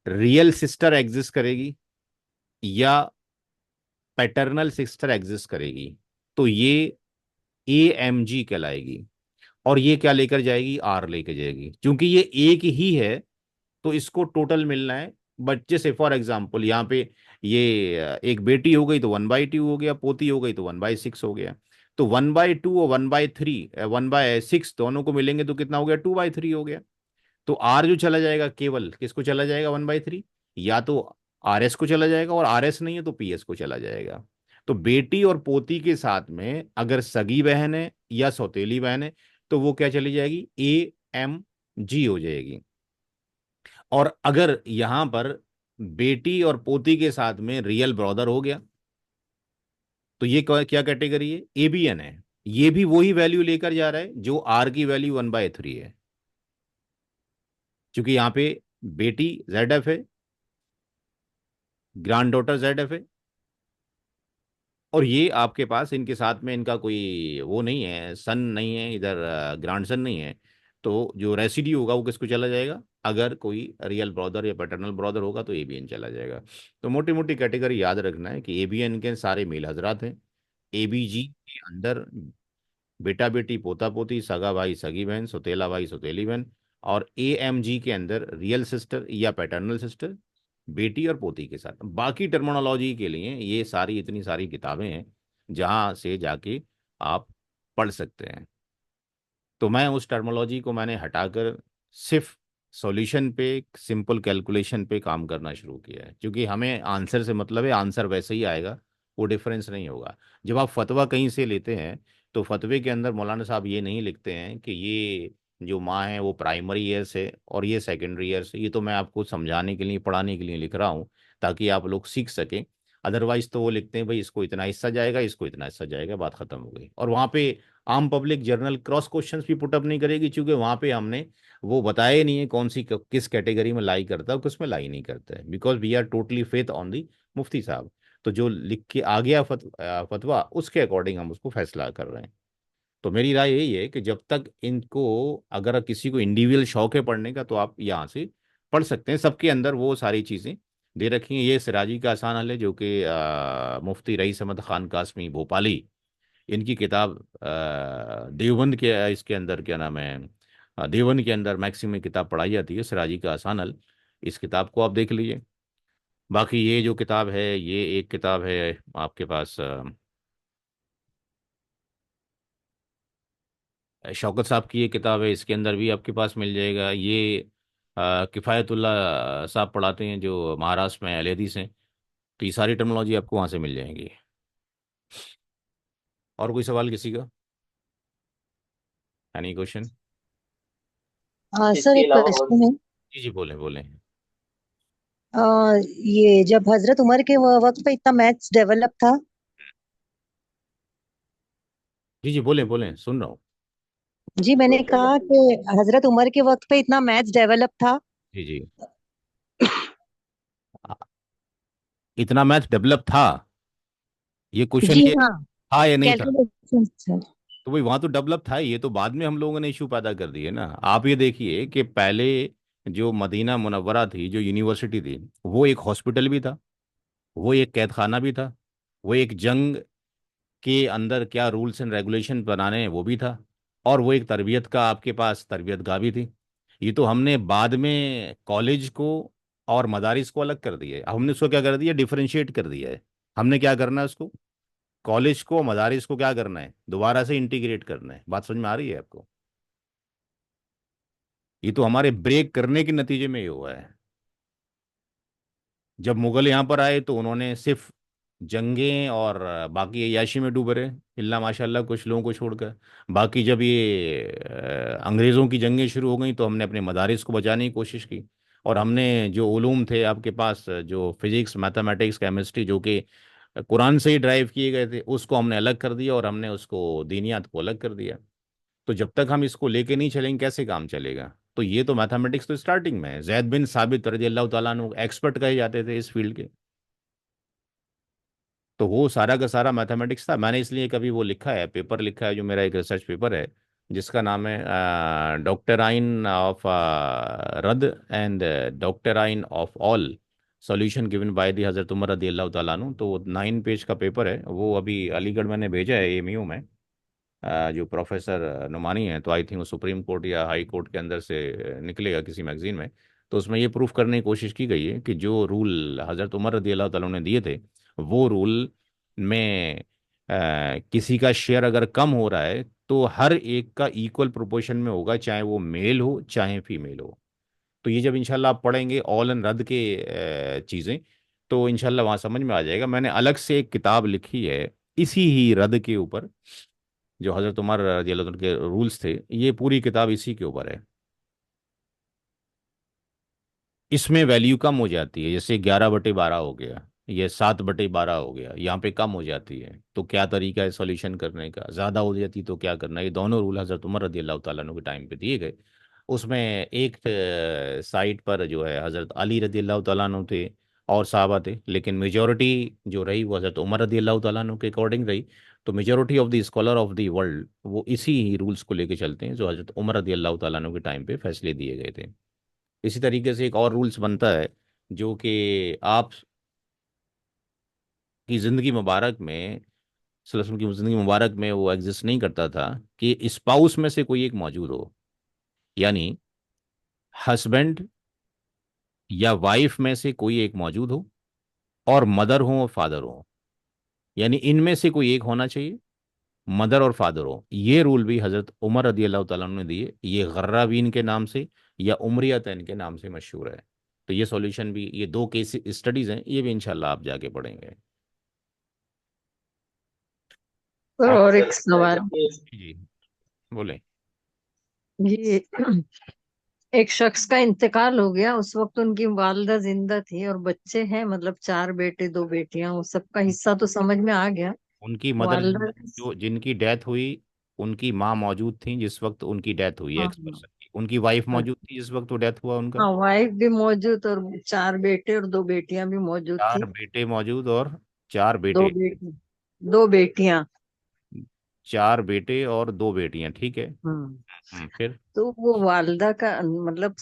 रियल सिस्टर एग्जिस्ट करेगी, या पैटर्नल सिस्टर एग्जिस्ट करेगी, तो ये एएमजी कहलाएगी। और ये क्या लेकर जाएगी? आर लेकर जाएगी। क्योंकि ये एक ही है, तो इसको टोटल मिलना है बट जैसे फॉर एग्जाम्पल यहाँ पे ये एक बेटी हो गई तो 1/2 हो गया, पोती हो गई तो 1/6 हो गया। तो 1/2 और 1/3, 1/6 दोनों को मिलेंगे तो कितना हो गया, 2/3 हो गया। तो आर जो चला जाएगा केवल किसको चला जाएगा, 1/3, या तो आर एस को चला जाएगा, और आर एस नहीं है तो पी एस को चला जाएगा। तो बेटी और पोती के साथ में अगर सगी बहन है या सौतेली बहन है तो वो क्या चली जाएगी, ए एम जी हो जाएगी। और अगर यहां पर बेटी और पोती के साथ में रियल ब्रदर हो गया तो ये क्या कैटेगरी है, एबीएन है। ये भी वही वैल्यू लेकर जा रहा है जो आर की वैल्यू 1/3 है, क्योंकि यहाँ पे बेटी जेड एफ है, ग्रैंड डॉटर जेड एफ है, और ये आपके पास इनके साथ में इनका कोई वो नहीं है, सन नहीं है इधर, ग्रैंड सन नहीं है। तो जो रेसिड्यू होगा वो किसको चला जाएगा, अगर कोई रियल ब्रदर या पैटर्नल ब्रदर होगा तो एबीएन चला जाएगा। तो मोटी मोटी कैटेगरी याद रखना है कि एबीएन के सारे मेल हजरात हैं। एबीजी के अंदर बेटा बेटी पोता पोती सगा भाई सगी बहन सौतेला भाई सौतेली बहन, और एएमजी के अंदर रियल सिस्टर या पैटर्नल सिस्टर, बेटी और पोती के साथ। बाकी टर्मिनोलॉजी के लिए ये सारी इतनी सारी किताबें हैं जहाँ से जाके आप पढ़ सकते हैं। तो मैं उस टर्मिनोलॉजी को मैंने हटाकर सिर्फ सॉल्यूशन पे, सिंपल कैलकुलेशन पे काम करना शुरू किया है, क्योंकि हमें आंसर से मतलब है, आंसर वैसे ही आएगा, वो डिफरेंस नहीं होगा। जब आप फतवा कहीं से लेते हैं तो फतवे के अंदर मौलाना साहब ये नहीं लिखते हैं कि ये जो माँ है वो प्राइमरी ईयर से और ये सेकेंडरी ईयर से। ये तो मैं आपको समझाने के लिए, पढ़ाने के लिए लिख रहा हूँ ताकि आप लोग सीख सकें। अदरवाइज तो वो लिखते हैं भाई इसको इतना हिस्सा जाएगा, इसको इतना हिस्सा जाएगा, बात खत्म हो गई। और वहाँ पे आम पब्लिक जर्नल क्रॉस क्वेश्चंस भी पुटअप नहीं करेगी, क्योंकि वहाँ पे हमने वो बताया ही नहीं है कौन सी किस कैटेगरी में लाई करता है और किस में लाई नहीं करता है, because we are totally faith on the मुफ्ती साहब। तो जो लिख के आ गया फतवा उसके अकॉर्डिंग हम उसको फैसला कर रहे हैं। तो मेरी राय यही है कि जब तक इनको, अगर किसी को इंडिविजुअल शौक है पढ़ने का तो आप यहाँ से पढ़ सकते हैं। सबके अंदर वो सारी चीज़ें दे रखी हैं। ये सिराजी का आसान हल है जो कि मुफ्ती रईस अहमद खान कासमी भोपाली, इनकी किताब देवबंद के इसके अंदर क्या नाम है, देवबंद के अंदर मैक्सिमम किताब पढ़ाई जाती है, सिराजी का आसान हल। इस किताब को आप देख लीजिए। बाकी ये जो किताब है, ये एक किताब है आपके पास, शौकत साहब की ये किताब है, इसके अंदर भी आपके पास मिल जाएगा। ये किफ़ायतुल्लाह साहब पढ़ाते हैं जो महाराष्ट्र में अहले हदीस हैं। तो ये सारी टर्मिनोलॉजी आपको वहाँ से मिल जाएंगी। और कोई सवाल किसी का, एनी क्वेश्चन? हाँ सर, इसके एक अलावा और क्वेश्चन है। जी जी, बोलें बोलें। आ, ये जब हजरत उमर के वक्त पे इतना मैथ्स डेवलप था। जी जी, बोलें बोलें, सुन रहा हूँ। जी, मैंने कहा कि हजरत उमर के वक्त पे इतना मैथ्स डेवलप था। जी जी, आ, इतना मैथ डेवलप था, ये क्वेश्चन जी ये हाँ, था या नहीं था? Calculation sir. तो भाई वहां तो डेवलप था ही, ये तो बाद में हम लोगों ने इशू पैदा कर दिए ना। आप ये देखिए कि पहले जो मदीना मुनव्वरा थी, जो यूनिवर्सिटी थी, वो एक हॉस्पिटल भी था, वो एक कैद खाना भी था, वो एक जंग के अंदर क्या रूल्स एंड रेगुलेशन बनाने हैं वो भी था, और वो एक तरबियत का आपके पास तरबियत गाह भी थी। ये तो हमने बाद में कॉलेज को और मदारिस को अलग कर दिया है। अब हमने उसको क्या कर दिया, डिफरेंशिएट कर दिया है। हमने क्या करना है उसको, कॉलेज को मदारिस को क्या करना है, दोबारा से इंटीग्रेट करना है। बात समझ में आ रही है आपको? ये तो हमारे ब्रेक करने के नतीजे में ये हुआ है। जब मुगल यहाँ पर आए तो उन्होंने सिर्फ जंगें और बाकी अय्याशी में डूबे रहे, इल्ला माशाल्लाह कुछ लोगों को छोड़कर। बाकी जब ये अंग्रेज़ों की जंगें शुरू हो गई तो हमने अपने मदारिस को बचाने की कोशिश की, और हमने जो उलूम थे आपके पास, जो फिजिक्स मैथमेटिक्स केमिस्ट्री जो कि कुरान से ही ड्राइव किए गए थे, उसको हमने अलग कर दिया, और हमने उसको दीनियात को अलग कर दिया। तो जब तक हम इसको लेके नहीं चलेंगे कैसे काम चलेगा? तो ये तो मैथमेटिक्स तो स्टार्टिंग में है। जैद बिन साबित रजी अल्लाह ताला अन्हु एक्सपर्ट कहे जाते थे इस फील्ड के। तो वो सारा का सारा मैथमेटिक्स था। मैंने इसलिए कभी वो लिखा है, पेपर लिखा है, जो मेरा एक रिसर्च पेपर है, जिसका नाम है डॉक्टराइन ऑफ रद and doctrine of all, solution given by the हजरत उमर रदी अल्लाह ताला अन्हु। तो 9 पेज का पेपर है वो, अभी अलीगढ़ मैंने भेजा है एएमयू में। जो प्रोफेसर नुमानी है, तो आई थिंक वो सुप्रीम कोर्ट या हाई कोर्ट के अंदर से निकलेगा किसी मैगजीन में। तो उसमें ये प्रूफ करने की कोशिश की गई है कि जो रूल हज़रत उमर रदी अल्लाह तआला ने दिए थे, वो रूल में किसी का शेयर अगर कम हो रहा है तो हर एक का इक्वल प्रोपोर्शन में होगा, चाहे वो मेल हो चाहे फीमेल हो। तो ये जब इंशाल्लाह आप पढ़ेंगे ऑल एंड रद्द के चीज़ें, तो इंशाल्लाह वहाँ समझ में आ जाएगा। मैंने अलग से एक किताब लिखी है इसी ही रद्द के ऊपर, जो हज़रत उमर रज़ी अल्लाह अन्हु के रूल्स थे, ये पूरी किताब इसी के ऊपर है। इसमें वैल्यू कम हो जाती है, जैसे 11/12 हो गया, ये 7/12 हो गया, यहाँ पे कम हो जाती है। तो क्या तरीका है सॉल्यूशन करने का, ज़्यादा हो जाती तो क्या करना है। ये दोनों रूल हज़रत उमर रदी अल्लाह तआला अन्हु के टाइम पे दिए गए। उसमें एक साइड पर जो है हज़रत अली रदी अल्लाह तआला अन्हु थे और साहबा थे, लेकिन मेजोरिटी जो रही वो हज़रत उमर रदी अल्लाह तआला अन्हु के अकॉर्डिंग रही। तो majority of the scholar of the world वो इसी ही रूल्स को लेके चलते हैं जो हज़रत उमर रदी अल्लाह तआला अन्हु के टाइम पे फैसले दिए गए थे। इसी तरीके से एक और रूल्स बनता है जो कि आप की ज़िंदगी मुबारक में, सलफ़ की ज़िंदगी मुबारक में वो एग्जिस्ट नहीं करता था कि स्पाउस में से कोई एक मौजूद हो, यानी हस्बैंड या वाइफ में से कोई एक मौजूद हो, और मदर हो और फादर हो, यानी इनमें से कोई एक होना चाहिए, मदर और फादर हो। ये रूल भी हज़रत उमर रदी अल्लाह तआला अन्हु ने दिए, ये गर्रावीन के नाम से या उमरियतैन के नाम से मशहूर है। तो ये सॉल्यूशन भी, ये दो केस स्टडीज़ हैं, ये भी इंशाल्लाह आप जाके पढ़ेंगे। सर हाँ और सर, एक सवाल। देखिए। जी बोले। ये एक शख्स का इंतकाल हो गया, उस वक्त उनकी वालिदा जिंदा थी और बच्चे हैं, मतलब 4 बेटे 2 बेटियां, उस सबका हिस्सा तो समझ में आ गया। उनकी मदर, वालिदा। जो जिनकी डेथ हुई, उनकी माँ मौजूद थी जिस वक्त उनकी डेथ हुई, हाँ एक्स पर्सन की, उनकी वाइफ हाँ मौजूद थी जिस वक्त वो डेथ हुआ उनका। हाँ, वाइफ भी मौजूद और 4 बेटे और 2 बेटियां भी मौजूद चार थी। बेटे मौजूद और चार दो बेटे। बेटी 2 बेटियां। 4 बेटे और 2 बेटियां, ठीक है। हम्म। फिर तो वो वालिदा का मतलब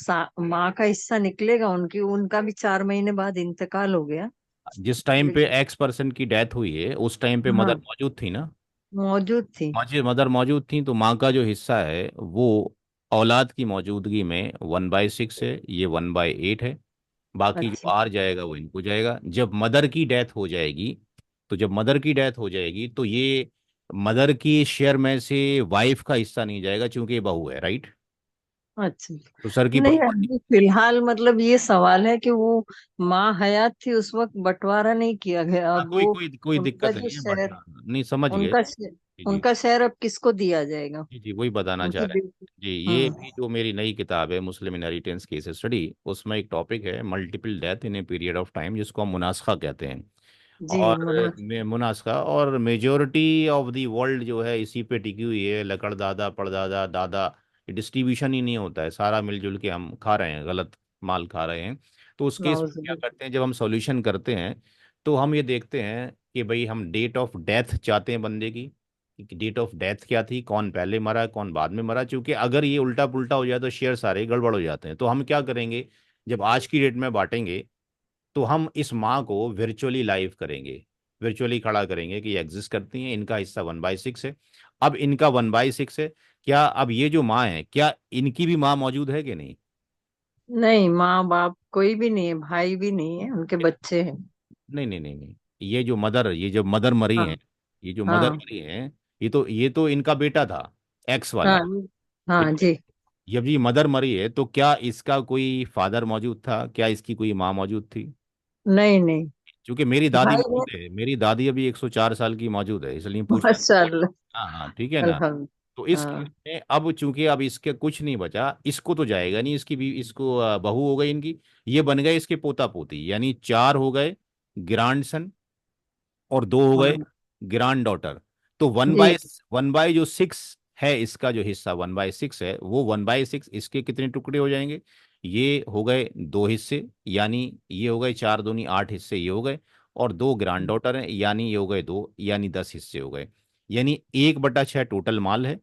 माँ का हिस्सा निकलेगा उनकी, उनका भी 4 महीने बाद इंतकाल हो गया। जिस टाइम पे लेकिन एक्स पर्सन की डेथ हुई है उस टाइम पे मदर हाँ, मौजूद थी ना। मौजूद थी। मदर मौजूद थी, तो माँ का जो हिस्सा है वो औलाद की मौजूदगी में 1/6 है, ये 1/8 है। बाकी जो अच्छा आर जाएगा वो इनको जाएगा। जब मदर की डेथ हो जाएगी, तो जब मदर की डेथ हो जाएगी तो ये मदर की शेयर में से वाइफ का हिस्सा नहीं जाएगा, क्योंकि ये बहू है, राइट। अच्छा। तो सर की नहीं, प्रॉपर्टी। अभी फिलहाल मतलब ये सवाल है कि वो माँ हयात थी उस वक्त, बंटवारा नहीं किया गया, हाँ, अब कोई वो कोई कोई उनका दिक्कत जो नहीं है, बट शेयर, नहीं समझ गए। उनका जी जी। उनका शेयर अब किसको दिया जाएगा? जी जी, वही बताना चाह उनकी रहे हैं। बेटी। जी, ये हम्म। भी जो मेरी नई किताब है मुस्लिम इनहेरिटेंस केस स्टडी, उसमें एक टॉपिक है multiple death in a period of time, जिसको हम मुनासखा कहते हैं। जी और मुनासखा और मेजोरिटी ऑफ द वर्ल्ड जो है इसी पे टिकी हुई है, लकड़ दादा पड़दादा दादा, डिस्ट्रीब्यूशन ही नहीं होता है, सारा मिलजुल के हम खा रहे हैं, गलत माल खा रहे हैं। तो उस केस में क्या नाउजुबिल्ला। करते हैं, जब हम सॉल्यूशन करते हैं तो हम ये देखते हैं कि भाई हम डेट ऑफ डेथ चाहते हैं बंदे की, कि डेट ऑफ डेथ क्या थी, कौन पहले मरा कौन बाद में मरा, क्योंकि अगर ये उल्टा पुल्टा हो जाए तो शेयर सारे गड़बड़ हो जाते हैं। तो हम क्या करेंगे, जब आज की डेट में बांटेंगे तो हम इस माँ को वर्चुअली लाइव करेंगे, वर्चुअली खड़ा करेंगे कि ये एग्जिस्ट करती हैं, इनका हिस्सा 1/6 है। अब इनका 1/6 है, क्या अब ये जो माँ है, क्या इनकी भी माँ मौजूद है कि नहीं। नहीं, माँ बाप कोई भी नहीं है, भाई भी नहीं है, उनके बच्चे हैं। नहीं नहीं नहीं नहीं, ये जो मदर मरी हाँ है, ये जो मदर हाँ मरी है, ये तो इनका बेटा था, एक्स हाँ वाला। हाँ ठीक है। जी। जब ये मदर मरी है तो क्या इसका कोई फादर मौजूद था, क्या इसकी कोई माँ मौजूद थी। नहीं नहीं। क्योंकि मेरी दादी भाई ने। मौजूद है, मेरी दादी अभी 104 साल की मौजूद है, इसलिए पूछ रहा माशाल्लाह। हूँ। हाँ हाँ, ठीक है ना। तो अल्हम्दुलिल्लाह। इस केस हाँ में अब चूंकि अब इसके कुछ नहीं बचा, इसको तो जाएगा नहीं, इसकी भी, इसको बहू हो गई इनकी, ये बन गए इसके पोता पोती, यानी 4 हो गए ग्रांड, और 2 हो गए हाँ ग्रांड डॉटर। तो जी। 1/1 जो 6 है, इसका जो हिस्सा 1/6 है, वो 1/6 इसके कितने टुकड़े हो जाएंगे, ये हो गए 2 हिस्से, यानी ये हो गए 4 दूनी 8 हिस्से ये हो गए, और 2 ग्रांड डॉटर हैं, यानी ये हो गए 2, यानी 10 हिस्से हो गए। यानी 1/6 टोटल माल है,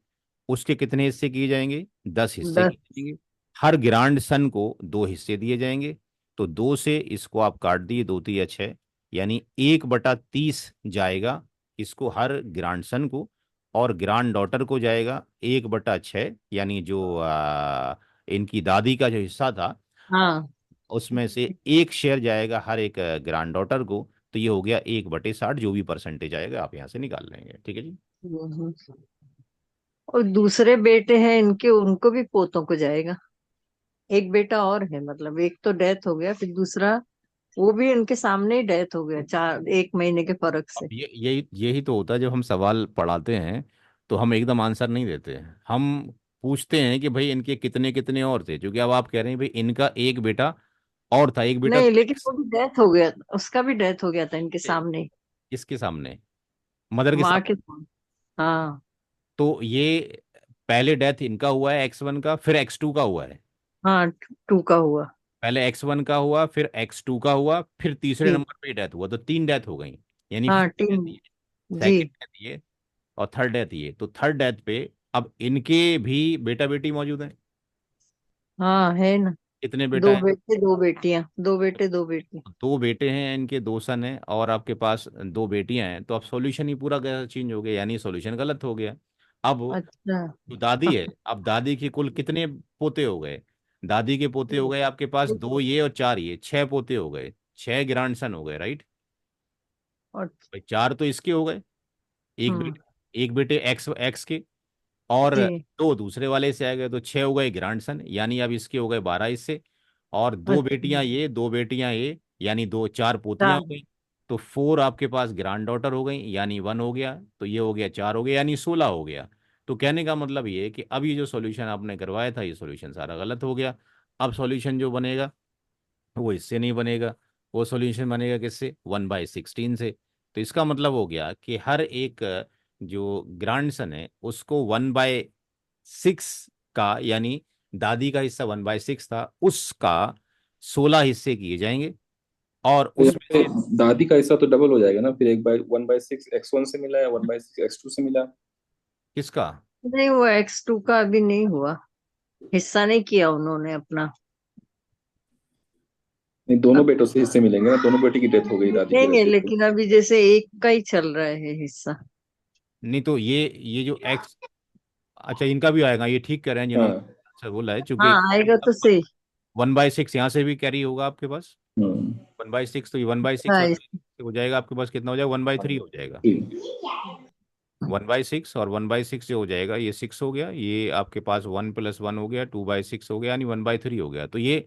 उसके कितने हिस्से किए जाएंगे, 10 हिस्से 10। किए जाएंगे। हर ग्रांड सन को 2 हिस्से दिए जाएंगे। तो 2 से इसको आप काट दिए, 2 3 6, यानी 1/30 जाएगा इसको, हर ग्रांडसन को। और ग्रांड डॉटर को जाएगा 1/6, यानी जो इनकी दादी का जो हिस्सा था हाँ। उसमें से एक शेयर जाएगा हर एक ग्रैंड डॉटर को। तो ये हो गया 1/60, जो भी परसेंटेज आएगा आप यहाँ से निकाल लेंगे। ठीक है जी। हम्म। और दूसरे बेटे हैं इनके, उनको भी पोतों को जाएगा। एक बेटा और है, मतलब एक तो डेथ हो गया, फिर दूसरा वो भी इनके सामने ही डेथ हो गया, 1 महीने के फर्क अब से। ये यही तो होता है जब हम सवाल पढ़ाते हैं, तो हम एकदम आंसर नहीं देते हैं। हम पूछते हैं कि भाई इनके कितने कितने और थे, क्योंकि अब आप कह रहे हैं भाई इनका एक बेटा और था, एक बेटा नहीं, तो लेकिन वो भी डेथ हो गया, उसका भी डेथ हो गया था इनके सामने ही, इसके सामने, मदर के माँ सामने। के सामने। हाँ। तो ये पहले डेथ इनका हुआ है X1 का, फिर X2 का हुआ है। हाँ, 2 का हुआ। पहले X1 का हुआ, फिर X2 का हुआ, फिर तीसरे जी। नंबर पे डेथ हुआ, तो 3 डेथ हो गई। यानी हाँ, फर्स्ट डेथ टीम। ये, जी। सेकंड डेथ ये, और थर्ड डेथ ये। तो थर्ड डेथ पे अब इनके भी बेटा बेटी मौजूद हैं। हाँ, है ना। कितने बेटा दो है? बेटे दो बेटियां, 2 बेटे 2 बेटी। 2 बेटे हैं इनके, 2 सन हैं, और आपके पास 2 बेटियां हैं। तो अब सॉल्यूशन ही पूरा चेंज हो गया, यानी सॉल्यूशन गलत हो गया। अब अच्छा। जो दादी है, अब दादी के कुल कितने पोते हो गए? दादी के पोते हो गए आपके पास 2 ये और 4 ये, 6 पोते हो गए, 6 ग्रैंडसन हो गए, राइट। और। भाई 4 तो इसके हो गए, एक हम्म। बेटे, एक बेटे एक्स एक्स के, और जी। 2 दूसरे वाले से आ गए, तो 6 हो गए ग्रैंडसन, यानी अब इसके हो गए 12 इससे। और दो अच्छा। बेटियां ये 2 बेटियां ये, यानी 4 पोतियां हो चार। गई। तो 4 आपके पास ग्रैंड डॉटर हो गई, यानी 1 हो गया, तो ये हो गया 4 हो गया, यानी 16 हो गया। तो कहने का मतलब ये है कि अब ये जो सॉल्यूशन आपने करवाया था, ये सॉल्यूशन सारा गलत हो गया। अब सॉल्यूशन जो बनेगा वो इससे नहीं बनेगा, वो सॉल्यूशन बनेगा किससे? 1/16 से। तो इसका मतलब हो गया कि हर एक जो ग्रैंडसन है उसको 1/6 का, यानी दादी का हिस्सा 1/6 था, उसका 16 हिस्से किए जाएंगे। और तो यहाँ उसमें पे से दादी का हिस्सा तो डबल हो जाएगा ना, फिर 1/6 X1 से मिला है, 1/6 X2 से मिला। किसका? नहीं, वो X2 का अभी नहीं हुआ, हिस्सा नहीं किया उन्होंने अपना। नहीं, दोनों बेटों से हिस्से मिलेंगे ना, दोनों बेटी की डेथ हो गई दादी की मिलेंगे, वजह से। लेकिन अभी जैसे एक का ही चल रहा है हिस्सा। नहीं, तो ये जो एक्स, अच्छा इनका भी आएगा, ये ठीक कह रहे हैं जिन्होंने हाँ। अच्छा बोला है, चूंकि हाँ, आएगा तो सही। 1/6 यहाँ से भी कैरी होगा आपके पास। हम्म। 1/6, तो ये 1/6 हाँ, 1/6 हो जाएगा आपके पास, कितना हो जाएगा? 1/3 हो जाएगा। ठीक। 1/6 और 1/6 जो हो जाएगा, ये 6 हो गया, ये आपके पास 1 + 1 हो गया, 2/6 हो गया, यानी 1/3 हो गया। तो ये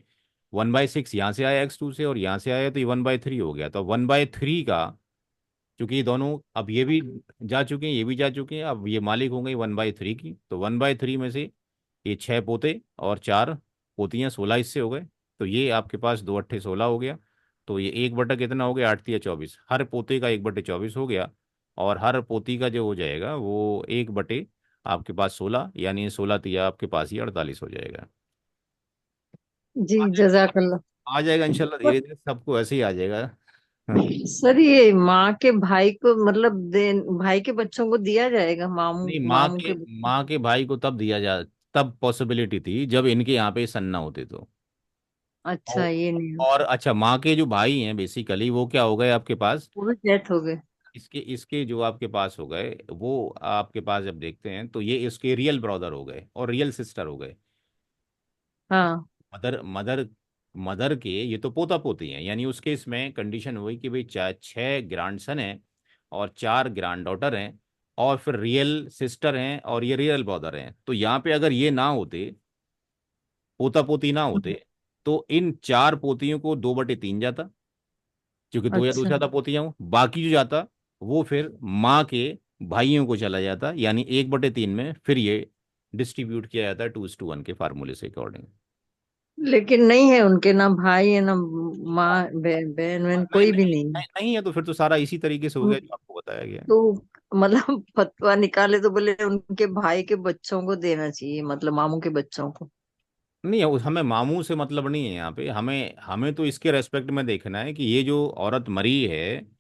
1/6 यहाँ से आया X2 से, और यहाँ से आया, तो ये 1/3 हो गया। तो 1/3 का, क्योंकि ये दोनों अब ये भी जा चुके हैं, ये भी जा चुके हैं, अब ये मालिक हो गई 1/3 की। तो 1/3 में से ये 6 पोते और 4 पोतियाँ, 16 हिस्से हो गए। तो ये आपके पास 2 × 8 = 16 हो गया। तो ये 1/, कितना हो गया? 8×3 = 24, हर पोते का 1/24 हो गया। और हर पोती का जो हो जाएगा वो 1/, आपके पास 16, यानी 16×3 आपके पास ही 48 हो जाएगा। जी, आ जाएगा, जजाकल्ला। आ जाएगा इंशाल्लाह, धीरे धीरे सबको ऐसे ही आ जाएगा। हाँ। सर, ये माँ के भाई को, मतलब भाई के बच्चों को दिया जाएगा, मामू नहीं, मामू के बच्चों। माँ के भाई को तब दिया जा, तब पॉसिबिलिटी थी जब इनके यहाँ पे सन ना होते तो। अच्छा, और ये नहीं। और अच्छा, माँ के जो भाई हैं बेसिकली वो क्या हो गए आपके पास? वो भी डेथ हो गए। इसके इसके जो आपके पास हो गए, वो आपके पास जब देखते हैं तो ये इसके रियल ब्रदर हो गए और रियल सिस्टर हो गए। हाँ। मदर मदर मदर के ये तो पोता पोती हैं, यानी उसके इसमें कंडीशन हुई कि भाई 6 ग्रैंड सन हैं और 4 ग्रैंड डॉटर हैं, और फिर रियल सिस्टर हैं और ये रियल ब्रदर हैं। तो यहाँ पे अगर ये ना होते, पोता पोती ना होते, तो इन 4 पोतियों को 2/3 जाता, क्योंकि 2 या 2 से अच्छा। ज्यादा पोतियां हो। बाकी जो जाता वो फिर माँ के भाइयों को चला जाता, यानी 1/3 में फिर ये डिस्ट्रीब्यूट किया जाता है 2:1 के फार्मूले से अकॉर्डिंग। लेकिन नहीं है उनके, ना भाई है ना माँ, बहन बहन नहीं कोई भी नहीं नहीं है। नहीं नहीं है, तो फिर तो सारा इसी तरीके से हो गया जो आपको बताया गया है। तो मतलब फतवा निकाले तो बोले उनके भाई के बच्चों को देना चाहिए, मतलब मामू के बच्चों को। नहीं, हमें मामू से मतलब नहीं है यहाँ पे, हमें हमें तो इसके रेस्पेक्ट में देखना है कि ये जो औरत मरी है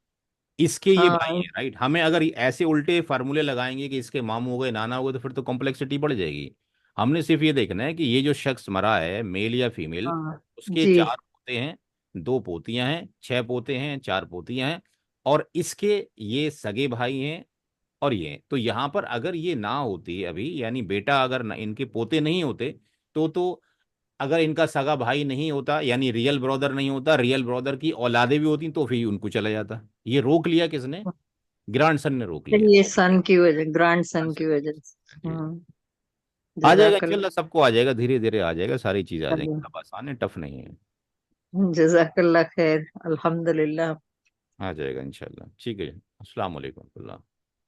इसके ये भाई हाँ। हैं, राइट। हमें अगर ऐसे उल्टे फार्मूले लगाएंगे कि इसके मामू हो गए, नाना हो गए, तो फिर तो कॉम्प्लेक्सिटी बढ़ जाएगी। हमने सिर्फ ये देखना है कि ये जो शख्स मरा है, मेल या फीमेल, हाँ। उसके जी। 4 पोते हैं, 2 पोतियां हैं, 6 पोते हैं, 4 पोतियां हैं, और इसके ये सगे भाई हैं। और ये तो यहाँ पर अगर ये ना होती अभी, यानी बेटा अगर इनके पोते नहीं होते, तो अगर इनका सगा भाई नहीं होता, यानी रियल ब्रदर नहीं होता, रियल ब्रदर की औलादे भी होती, तो फिर उनको चला जाता। ये रोक लिया किसने? ग्रैंडसन ने रोक लिया। ये सन की वजह, ग्रैंड सन की वजह से। जी। आ जाएगा जजाकल्ला। इंशाल्लाह, सबको आ जाएगा, धीरे धीरे आ जाएगा, सारी चीज आ जाएंगी, अल्लाह। सब आसान है, टफ नहीं है। जजाकल्ला खैर, अल्हम्दुलिल्लाह। आ जाएगा इंशाल्लाह। ठीक है, अस्सलाम वालेकुम।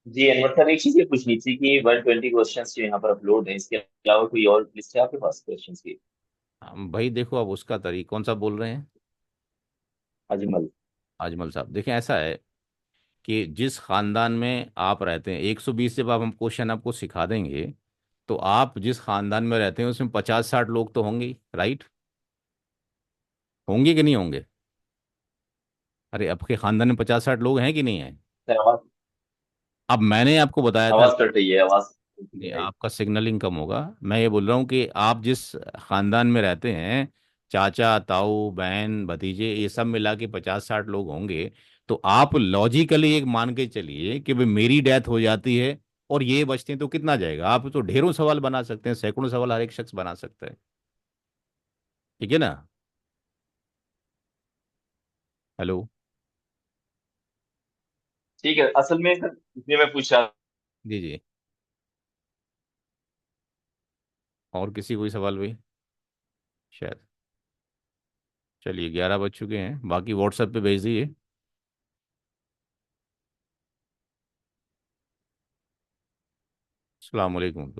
जी अनवर सर, एक चीज ये पूछनी थी कि 120 क्वेश्चंस जो यहाँ पर अपलोड है, इसके अलावा कोई और लिस्ट है आपके पास क्वेश्चंस की? भाई देखो, अब उसका तरीका कौन सा बोल रहे हैं? अजमल। अजमल साहब, देखें ऐसा है कि जिस खानदान में आप रहते हैं, 120 जब आप हम क्वेश्चन आपको सिखा देंगे, तो आप जिस खानदान में रहते हैं उसमें 50-60 लोग तो होंगे ही, राइट? होंगे कि नहीं होंगे? अरे आपके खानदान में 50-60 लोग हैं कि नहीं है? सर आवाज, अब मैंने आपको बताया था, आवाज कट रही है, आवाज नहीं नहीं आई। आपका सिग्नलिंग कम होगा। मैं ये बोल रहा हूँ कि आप जिस खानदान में रहते हैं, चाचा ताऊ बहन भतीजे ये सब मिला के 50-60 लोग होंगे। तो आप लॉजिकली एक मान के चलिए कि भाई मेरी डेथ हो जाती है और ये बचते हैं, तो कितना जाएगा? आप तो ढेरों सवाल बना सकते हैं, सैकड़ों सवाल हर एक शख्स बना सकता है। ठीक है ना? हेलो। ठीक है, असल में सर इसलिए मैं पूछ रहा। जी जी। और किसी कोई सवाल भाई? शायद। चलिए 11 बज चुके हैं, बाकी व्हाट्सएप पे भेज दीजिए। अस्सलाम वालेकुम।